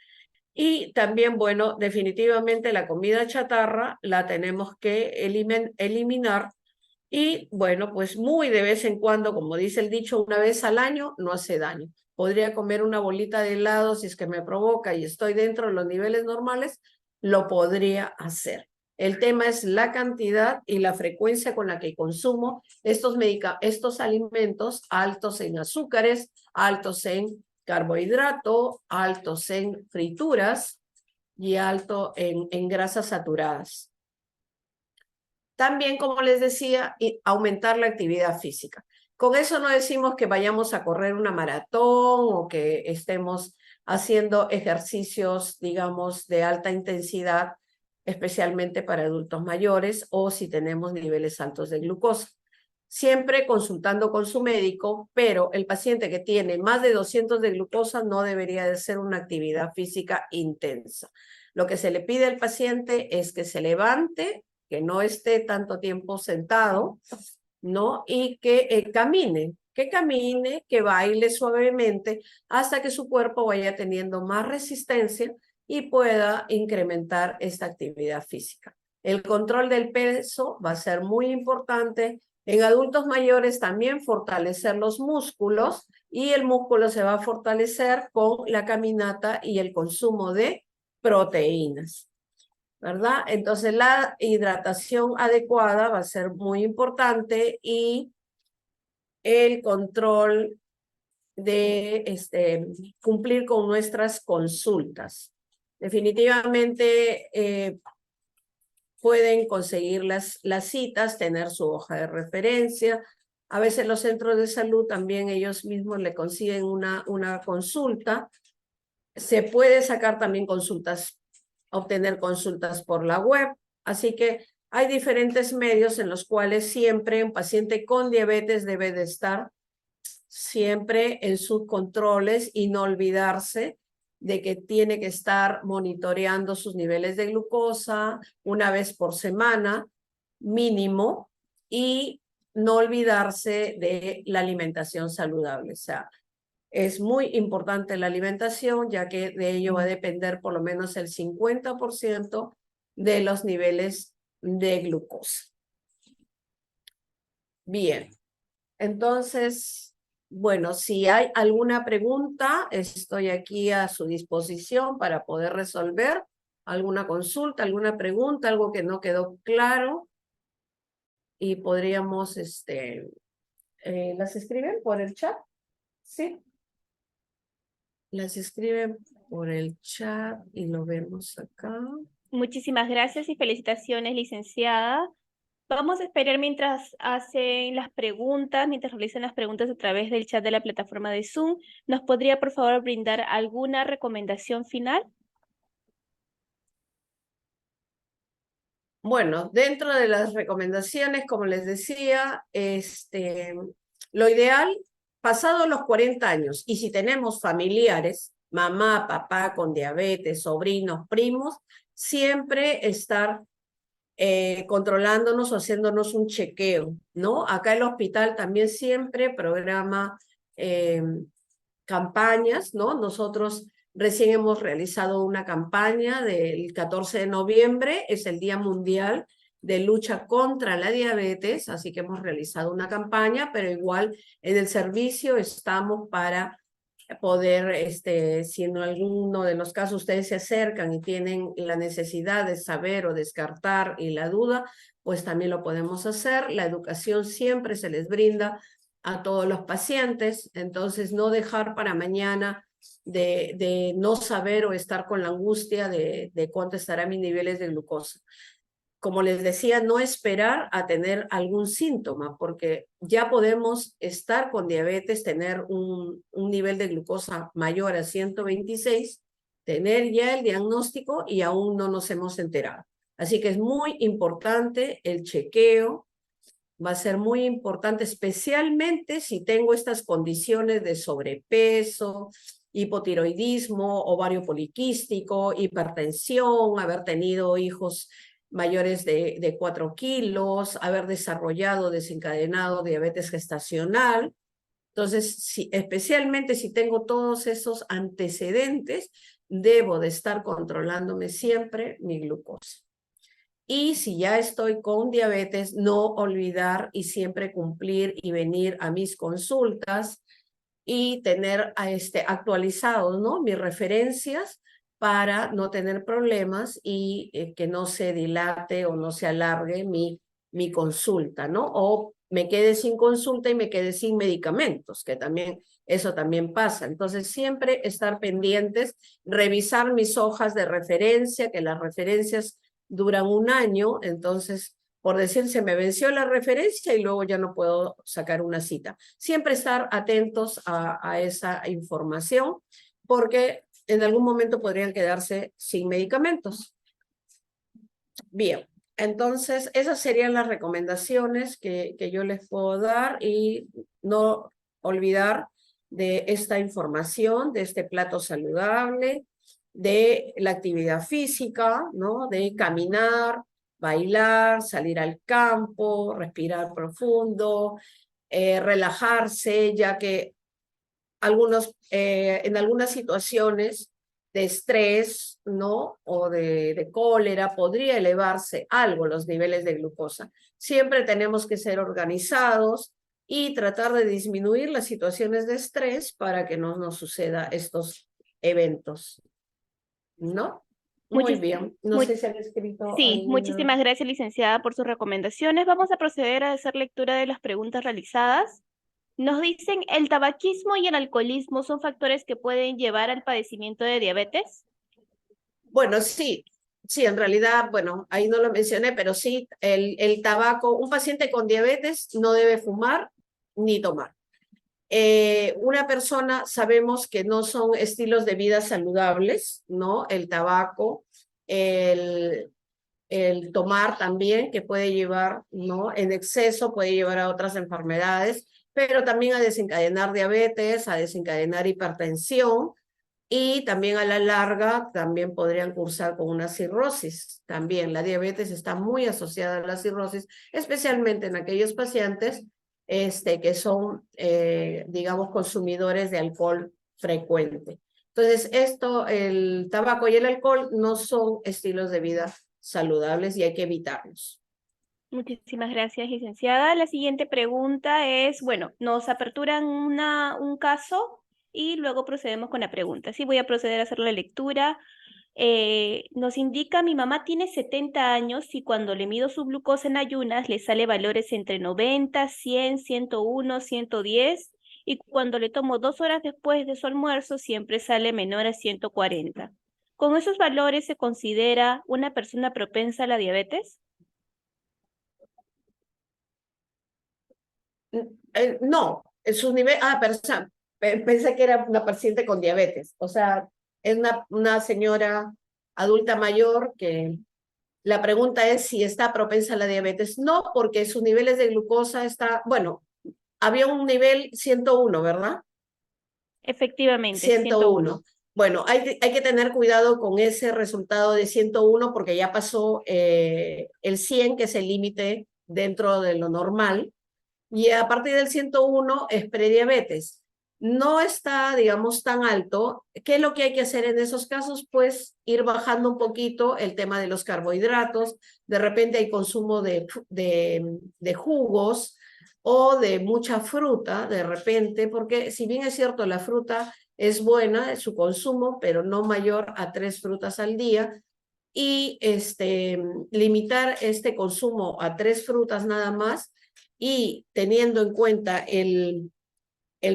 [SPEAKER 1] Y también, bueno, definitivamente la comida chatarra la tenemos que eliminar y, bueno, pues muy de vez en cuando, como dice el dicho, una vez al año no hace daño. Podría comer una bolita de helado si es que me provoca y estoy dentro de los niveles normales, lo podría hacer. El tema es la cantidad y la frecuencia con la que consumo estos alimentos altos en azúcares, altos en carbohidrato, altos en frituras y alto en grasas saturadas. También, como les decía, aumentar la actividad física. Con eso no decimos que vayamos a correr una maratón o que estemos haciendo ejercicios, digamos, de alta intensidad, especialmente para adultos mayores o si tenemos niveles altos de glucosa. Siempre consultando con su médico, pero el paciente que tiene más de 200 de glucosa no debería de ser una actividad física intensa. Lo que se le pide al paciente es que se levante, que no esté tanto tiempo sentado, ¿no? Y que camine, que baile suavemente hasta que su cuerpo vaya teniendo más resistencia y pueda incrementar esta actividad física. El control del peso va a ser muy importante En adultos mayores también fortalecer los músculos y el músculo se va a fortalecer con la caminata y el consumo de proteínas, ¿verdad? Entonces la hidratación adecuada va a ser muy importante y el control de cumplir con nuestras consultas. Definitivamente pueden conseguir las citas, tener su hoja de referencia. A veces los centros de salud también ellos mismos le consiguen una consulta. Se puede sacar también consultas, obtener consultas por la web. Así que hay diferentes medios en los cuales siempre un paciente con diabetes debe de estar siempre en sus controles y no olvidarse de que tiene que estar monitoreando sus niveles de glucosa una vez por semana mínimo y no olvidarse de la alimentación saludable. O sea, es muy importante la alimentación, ya que de ello va a depender por lo menos el 50% de los niveles de glucosa. Bien, entonces, bueno, si hay alguna pregunta, estoy aquí a su disposición para poder resolver alguna consulta, alguna pregunta, algo que no quedó claro y podríamos, ¿las escriben por el chat? Sí. Las escriben por el chat y lo vemos acá.
[SPEAKER 2] Muchísimas gracias y felicitaciones, licenciada. Vamos a esperar mientras hacen las preguntas, mientras realizan las preguntas a través del chat de la plataforma de Zoom. ¿Nos podría, por favor, brindar alguna recomendación final?
[SPEAKER 1] Bueno, dentro de las recomendaciones, como les decía, lo ideal, pasados los 40 años, y si tenemos familiares, mamá, papá con diabetes, sobrinos, primos, siempre estar controlándonos o haciéndonos un chequeo, ¿no? Acá el hospital también siempre programa campañas, ¿no? Nosotros recién hemos realizado una campaña del 14 de noviembre, es el Día Mundial de Lucha contra la Diabetes, así que hemos realizado una campaña, pero igual en el servicio estamos para poder, si en alguno de los casos ustedes se acercan y tienen la necesidad de saber o descartar y la duda, pues también lo podemos hacer. La educación siempre se les brinda a todos los pacientes, entonces no dejar para mañana de no saber o estar con la angustia de cuánto estarán mis niveles de glucosa. Como les decía, no esperar a tener algún síntoma, porque ya podemos estar con diabetes, tener un nivel de glucosa mayor a 126, tener ya el diagnóstico y aún no nos hemos enterado. Así que es muy importante el chequeo, va a ser muy importante, especialmente si tengo estas condiciones de sobrepeso, hipotiroidismo, ovario poliquístico, hipertensión, haber tenido hijos mayores de 4 kilos, haber desarrollado, desencadenado diabetes gestacional. Entonces, especialmente si tengo todos esos antecedentes, debo de estar controlándome siempre mi glucosa. Y si ya estoy con diabetes, no olvidar y siempre cumplir y venir a mis consultas y tener actualizados, ¿no? Mis referencias para no tener problemas y que no se dilate o no se alargue mi consulta, ¿no? O me quede sin consulta y me quede sin medicamentos, que también eso también pasa. Entonces, siempre estar pendientes, revisar mis hojas de referencia, que las referencias duran un año, entonces, por decir, se me venció la referencia y luego ya no puedo sacar una cita. Siempre estar atentos a esa información, porque en algún momento podrían quedarse sin medicamentos. Bien, entonces esas serían las recomendaciones que yo les puedo dar y no olvidar de esta información, de este plato saludable, de la actividad física, ¿no? De caminar, bailar, salir al campo, respirar profundo, relajarse, ya que en algunas situaciones de estrés, ¿no? O de cólera, podría elevarse algo los niveles de glucosa. Siempre tenemos que ser organizados y tratar de disminuir las situaciones de estrés para que no nos suceda estos eventos, ¿no? Muy
[SPEAKER 2] Muchis-
[SPEAKER 1] bien. No
[SPEAKER 2] mu-
[SPEAKER 1] sé si han escrito
[SPEAKER 2] sí,
[SPEAKER 1] alguna.
[SPEAKER 2] muchísimas gracias, licenciada, por sus recomendaciones. Vamos a proceder a hacer lectura de las preguntas realizadas. Nos dicen, ¿el tabaquismo y el alcoholismo son factores que pueden llevar al padecimiento de diabetes?
[SPEAKER 1] Bueno, sí, sí, en realidad, bueno, ahí no lo mencioné, pero sí, el tabaco, un paciente con diabetes no debe fumar ni tomar. Una persona, sabemos que no son estilos de vida saludables, ¿no? El tabaco, el, el tomar también, que puede llevar, ¿no? En exceso puede llevar a otras enfermedades, pero también a desencadenar diabetes, a desencadenar hipertensión y también a la larga también podrían cursar con una cirrosis. También la diabetes está muy asociada a la cirrosis, especialmente en aquellos pacientes que son, digamos, consumidores de alcohol frecuente. Entonces, el tabaco y el alcohol no son estilos de vida saludables y hay que evitarlos.
[SPEAKER 2] Muchísimas gracias, licenciada. La siguiente pregunta es, bueno, nos aperturan un caso y luego procedemos con la pregunta. Sí, voy a proceder a hacer la lectura. Nos indica, mi mamá tiene 70 años y cuando le mido su glucosa en ayunas le sale valores entre 90, 100, 101, 110 y cuando le tomo 2 horas después de su almuerzo siempre sale menor a 140. ¿Con esos valores se considera una persona propensa a la diabetes?
[SPEAKER 1] No, en su nivel, pero o sea, pensé que era una paciente con diabetes, o sea, es una señora adulta mayor que la pregunta es si está propensa a la diabetes. No, porque sus niveles de glucosa está, bueno, había un nivel 101, ¿verdad?
[SPEAKER 2] Efectivamente, 101.
[SPEAKER 1] 101. Bueno, hay que tener cuidado con ese resultado de 101 porque ya pasó el 100, que es el límite dentro de lo normal, y a partir del 101 es prediabetes. No está, digamos, tan alto. ¿Qué es lo que hay que hacer en esos casos? Pues ir bajando un poquito el tema de los carbohidratos. De repente hay consumo de jugos o de mucha fruta, de repente, porque si bien es cierto, la fruta es buena, su consumo, pero no mayor a 3 frutas al día. Y limitar este consumo a 3 frutas nada más y teniendo en cuenta el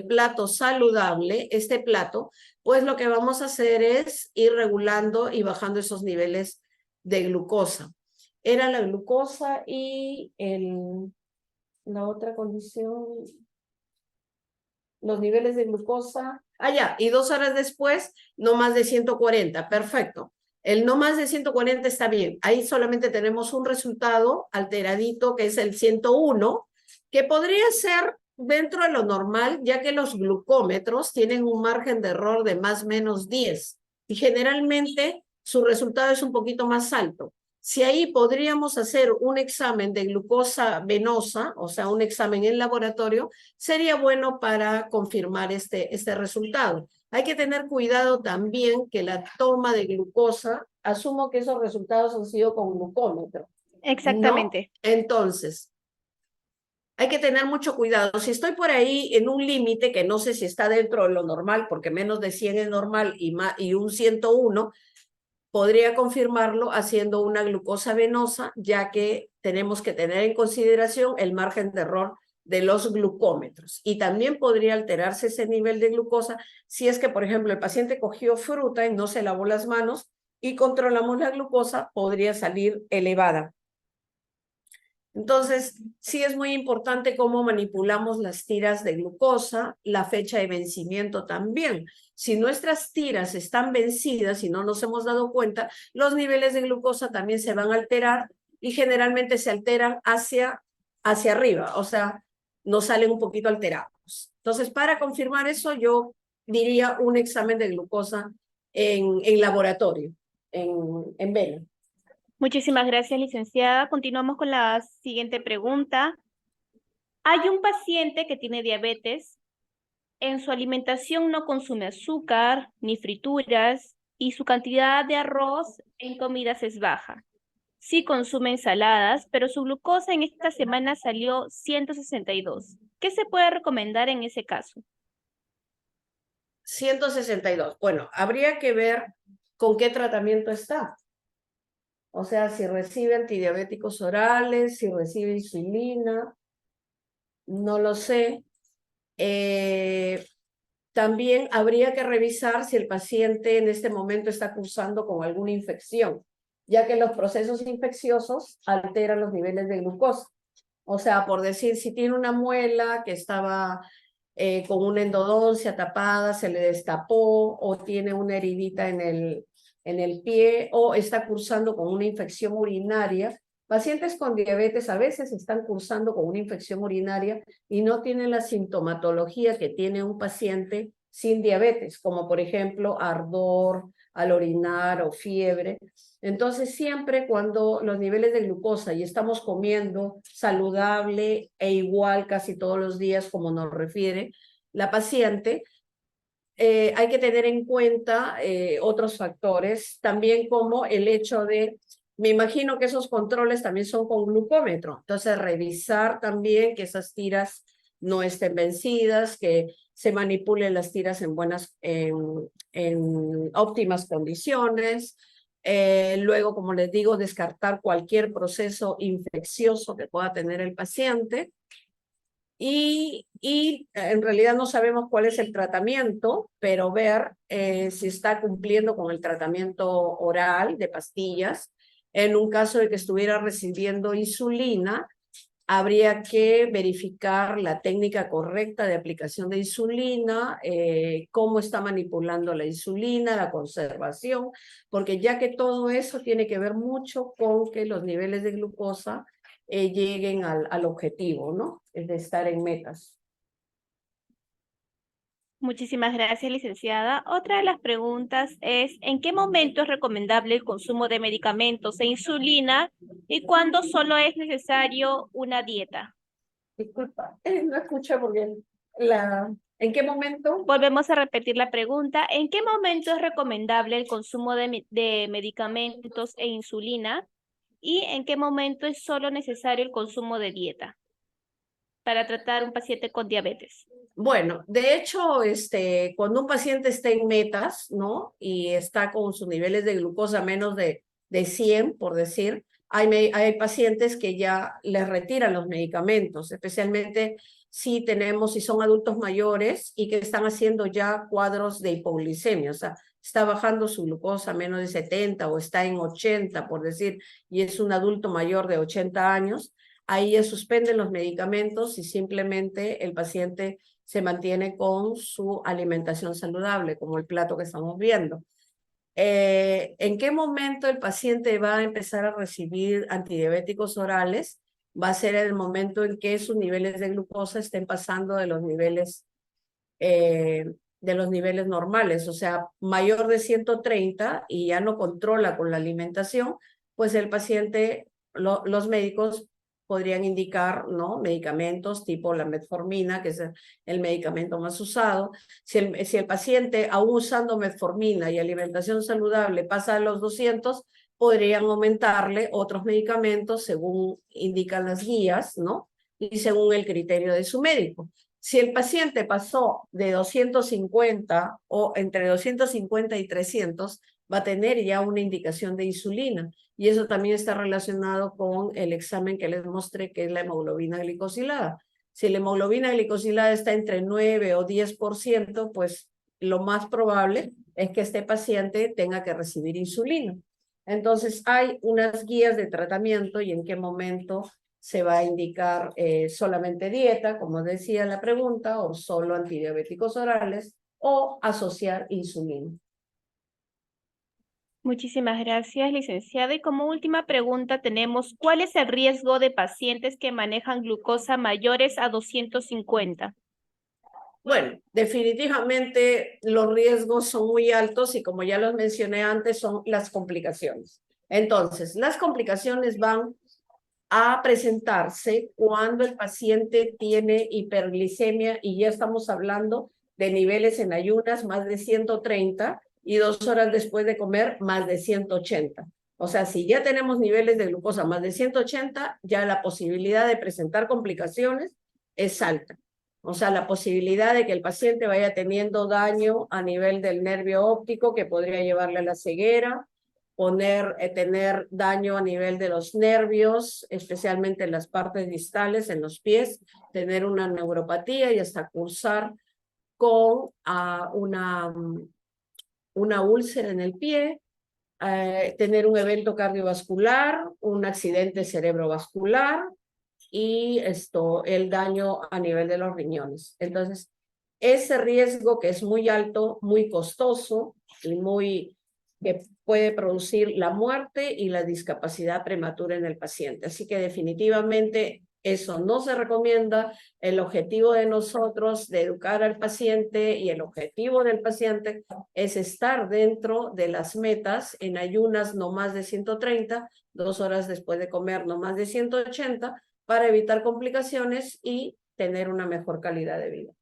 [SPEAKER 1] plato saludable, este plato, pues lo que vamos a hacer es ir regulando y bajando esos niveles de glucosa. Era la glucosa y la otra condición, los niveles de glucosa. Ya, y 2 horas después, no más de 140. Perfecto. El no más de 140 está bien. Ahí solamente tenemos un resultado alteradito, que es el 101, que podría ser dentro de lo normal, ya que los glucómetros tienen un margen de error de más o menos 10 y generalmente su resultado es un poquito más alto. Si ahí podríamos hacer un examen de glucosa venosa, o sea, un examen en laboratorio, sería bueno para confirmar este resultado. Hay que tener cuidado también que la toma de glucosa, asumo que esos resultados han sido con glucómetro, ¿no?
[SPEAKER 2] Exactamente.
[SPEAKER 1] Entonces, hay que tener mucho cuidado. Si estoy por ahí en un límite que no sé si está dentro de lo normal, porque menos de 100 es normal y un 101, podría confirmarlo haciendo una glucosa venosa, ya que tenemos que tener en consideración el margen de error de los glucómetros. Y también podría alterarse ese nivel de glucosa si es que, por ejemplo, el paciente cogió fruta y no se lavó las manos y controlamos la glucosa, podría salir elevada. Entonces, sí es muy importante cómo manipulamos las tiras de glucosa, la fecha de vencimiento también. Si nuestras tiras están vencidas y no nos hemos dado cuenta, los niveles de glucosa también se van a alterar y generalmente se alteran hacia arriba, o sea, nos salen un poquito alterados. Entonces, para confirmar eso, yo diría un examen de glucosa en laboratorio, en vena.
[SPEAKER 2] Muchísimas gracias, licenciada. Continuamos con la siguiente pregunta. Hay un paciente que tiene diabetes. En su alimentación no consume azúcar ni frituras y su cantidad de arroz en comidas es baja. Sí consume ensaladas, pero su glucosa en esta semana salió 162. ¿Qué se puede recomendar en ese caso?
[SPEAKER 1] 162. Bueno, habría que ver con qué tratamiento está. O sea, si recibe antidiabéticos orales, si recibe insulina, no lo sé. También habría que revisar si el paciente en este momento está cursando con alguna infección, ya que los procesos infecciosos alteran los niveles de glucosa. O sea, por decir, si tiene una muela que estaba con una endodoncia tapada, se le destapó, o tiene una heridita en el pie, o está cursando con una infección urinaria. Pacientes con diabetes a veces están cursando con una infección urinaria y no tienen la sintomatología que tiene un paciente sin diabetes, como por ejemplo ardor al orinar o fiebre. Entonces, siempre cuando los niveles de glucosa y estamos comiendo saludable e igual casi todos los días, como nos refiere la paciente, hay que tener en cuenta otros factores, también como el hecho de, me imagino que esos controles también son con glucómetro, entonces revisar también que esas tiras no estén vencidas, que se manipulen las tiras en en óptimas condiciones. Luego, como les digo, descartar cualquier proceso infeccioso que pueda tener el paciente. Y en realidad no sabemos cuál es el tratamiento, pero ver si está cumpliendo con el tratamiento oral de pastillas. En un caso de que estuviera recibiendo insulina, habría que verificar la técnica correcta de aplicación de insulina, cómo está manipulando la insulina, la conservación, porque ya que todo eso tiene que ver mucho con que los niveles de glucosa lleguen al objetivo, ¿no? Es de estar en metas.
[SPEAKER 2] Muchísimas gracias, licenciada. Otra de las preguntas es, ¿en qué momento es recomendable el consumo de medicamentos e insulina y cuándo solo es necesario una dieta?
[SPEAKER 1] Disculpa, no escuché porque ¿en qué momento?
[SPEAKER 2] Volvemos a repetir la pregunta. ¿En qué momento es recomendable el consumo de medicamentos e insulina? ¿Y en qué momento es solo necesario el consumo de dieta para tratar un paciente con diabetes?
[SPEAKER 1] Bueno, de hecho, cuando un paciente está en metas, ¿no? Y está con sus niveles de glucosa menos de 100, por decir, hay pacientes que ya les retiran los medicamentos, especialmente si son adultos mayores y que están haciendo ya cuadros de hipoglicemia, o sea, está bajando su glucosa a menos de 70 o está en 80, por decir, y es un adulto mayor de 80 años, ahí ya suspenden los medicamentos y simplemente el paciente se mantiene con su alimentación saludable, como el plato que estamos viendo. ¿En qué momento el paciente va a empezar a recibir antidiabéticos orales? Va a ser el momento en que sus niveles de glucosa estén pasando de los niveles normales, o sea, mayor de 130 y ya no controla con la alimentación, pues el paciente, los médicos podrían indicar, ¿no? Medicamentos tipo la metformina, que es el medicamento más usado. Si el paciente, aún usando metformina y alimentación saludable, pasa a los 200, podrían aumentarle otros medicamentos según indican las guías, ¿no? Y según el criterio de su médico. Si el paciente pasó de 250 o entre 250 y 300, va a tener ya una indicación de insulina. Y eso también está relacionado con el examen que les mostré, que es la hemoglobina glicosilada. Si la hemoglobina glicosilada está entre 9 o 10%, pues lo más probable es que este paciente tenga que recibir insulina. Entonces, hay unas guías de tratamiento y en qué momento se va a indicar solamente dieta, como decía la pregunta, o solo antidiabéticos orales, o asociar insulina.
[SPEAKER 2] Muchísimas gracias, licenciada. Y como última pregunta tenemos, ¿cuál es el riesgo de pacientes que manejan glucosa mayores a 250?
[SPEAKER 1] Bueno, definitivamente los riesgos son muy altos y como ya los mencioné antes, son las complicaciones. Entonces, las complicaciones van a presentarse cuando el paciente tiene hiperglicemia y ya estamos hablando de niveles en ayunas más de 130 y 2 horas después de comer más de 180. O sea, si ya tenemos niveles de glucosa más de 180, ya la posibilidad de presentar complicaciones es alta. O sea, la posibilidad de que el paciente vaya teniendo daño a nivel del nervio óptico que podría llevarle a la ceguera, tener daño a nivel de los nervios, especialmente en las partes distales, en los pies, tener una neuropatía y hasta cursar con una úlcera en el pie, tener un evento cardiovascular, un accidente cerebrovascular y el daño a nivel de los riñones. Entonces, ese riesgo que es muy alto, muy costoso y que puede producir la muerte y la discapacidad prematura en el paciente. Así que definitivamente eso no se recomienda. El objetivo de nosotros de educar al paciente y el objetivo del paciente es estar dentro de las metas en ayunas no más de 130, 2 horas después de comer no más de 180, para evitar complicaciones y tener una mejor calidad de vida.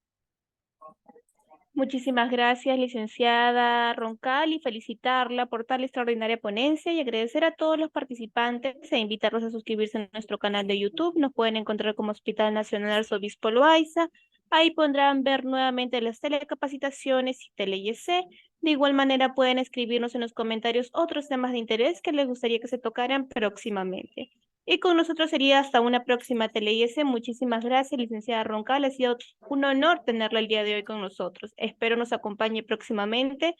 [SPEAKER 2] Muchísimas gracias, licenciada Roncal, y felicitarla por tal extraordinaria ponencia y agradecer a todos los participantes e invitarlos a suscribirse a nuestro canal de YouTube. Nos pueden encontrar como Hospital Nacional Arzobispo Loaiza. Ahí podrán ver nuevamente las telecapacitaciones y tele-IEC. De igual manera pueden escribirnos en los comentarios otros temas de interés que les gustaría que se tocaran próximamente. Y con nosotros sería hasta una próxima tele-IEC. Muchísimas gracias, licenciada Roncal. Ha sido un honor tenerla el día de hoy con nosotros. Espero nos acompañe próximamente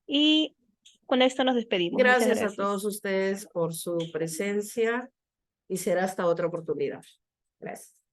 [SPEAKER 2] y con esto nos despedimos. Muchas
[SPEAKER 1] Gracias
[SPEAKER 2] gracias
[SPEAKER 1] a todos ustedes por su presencia y será hasta otra oportunidad. Gracias.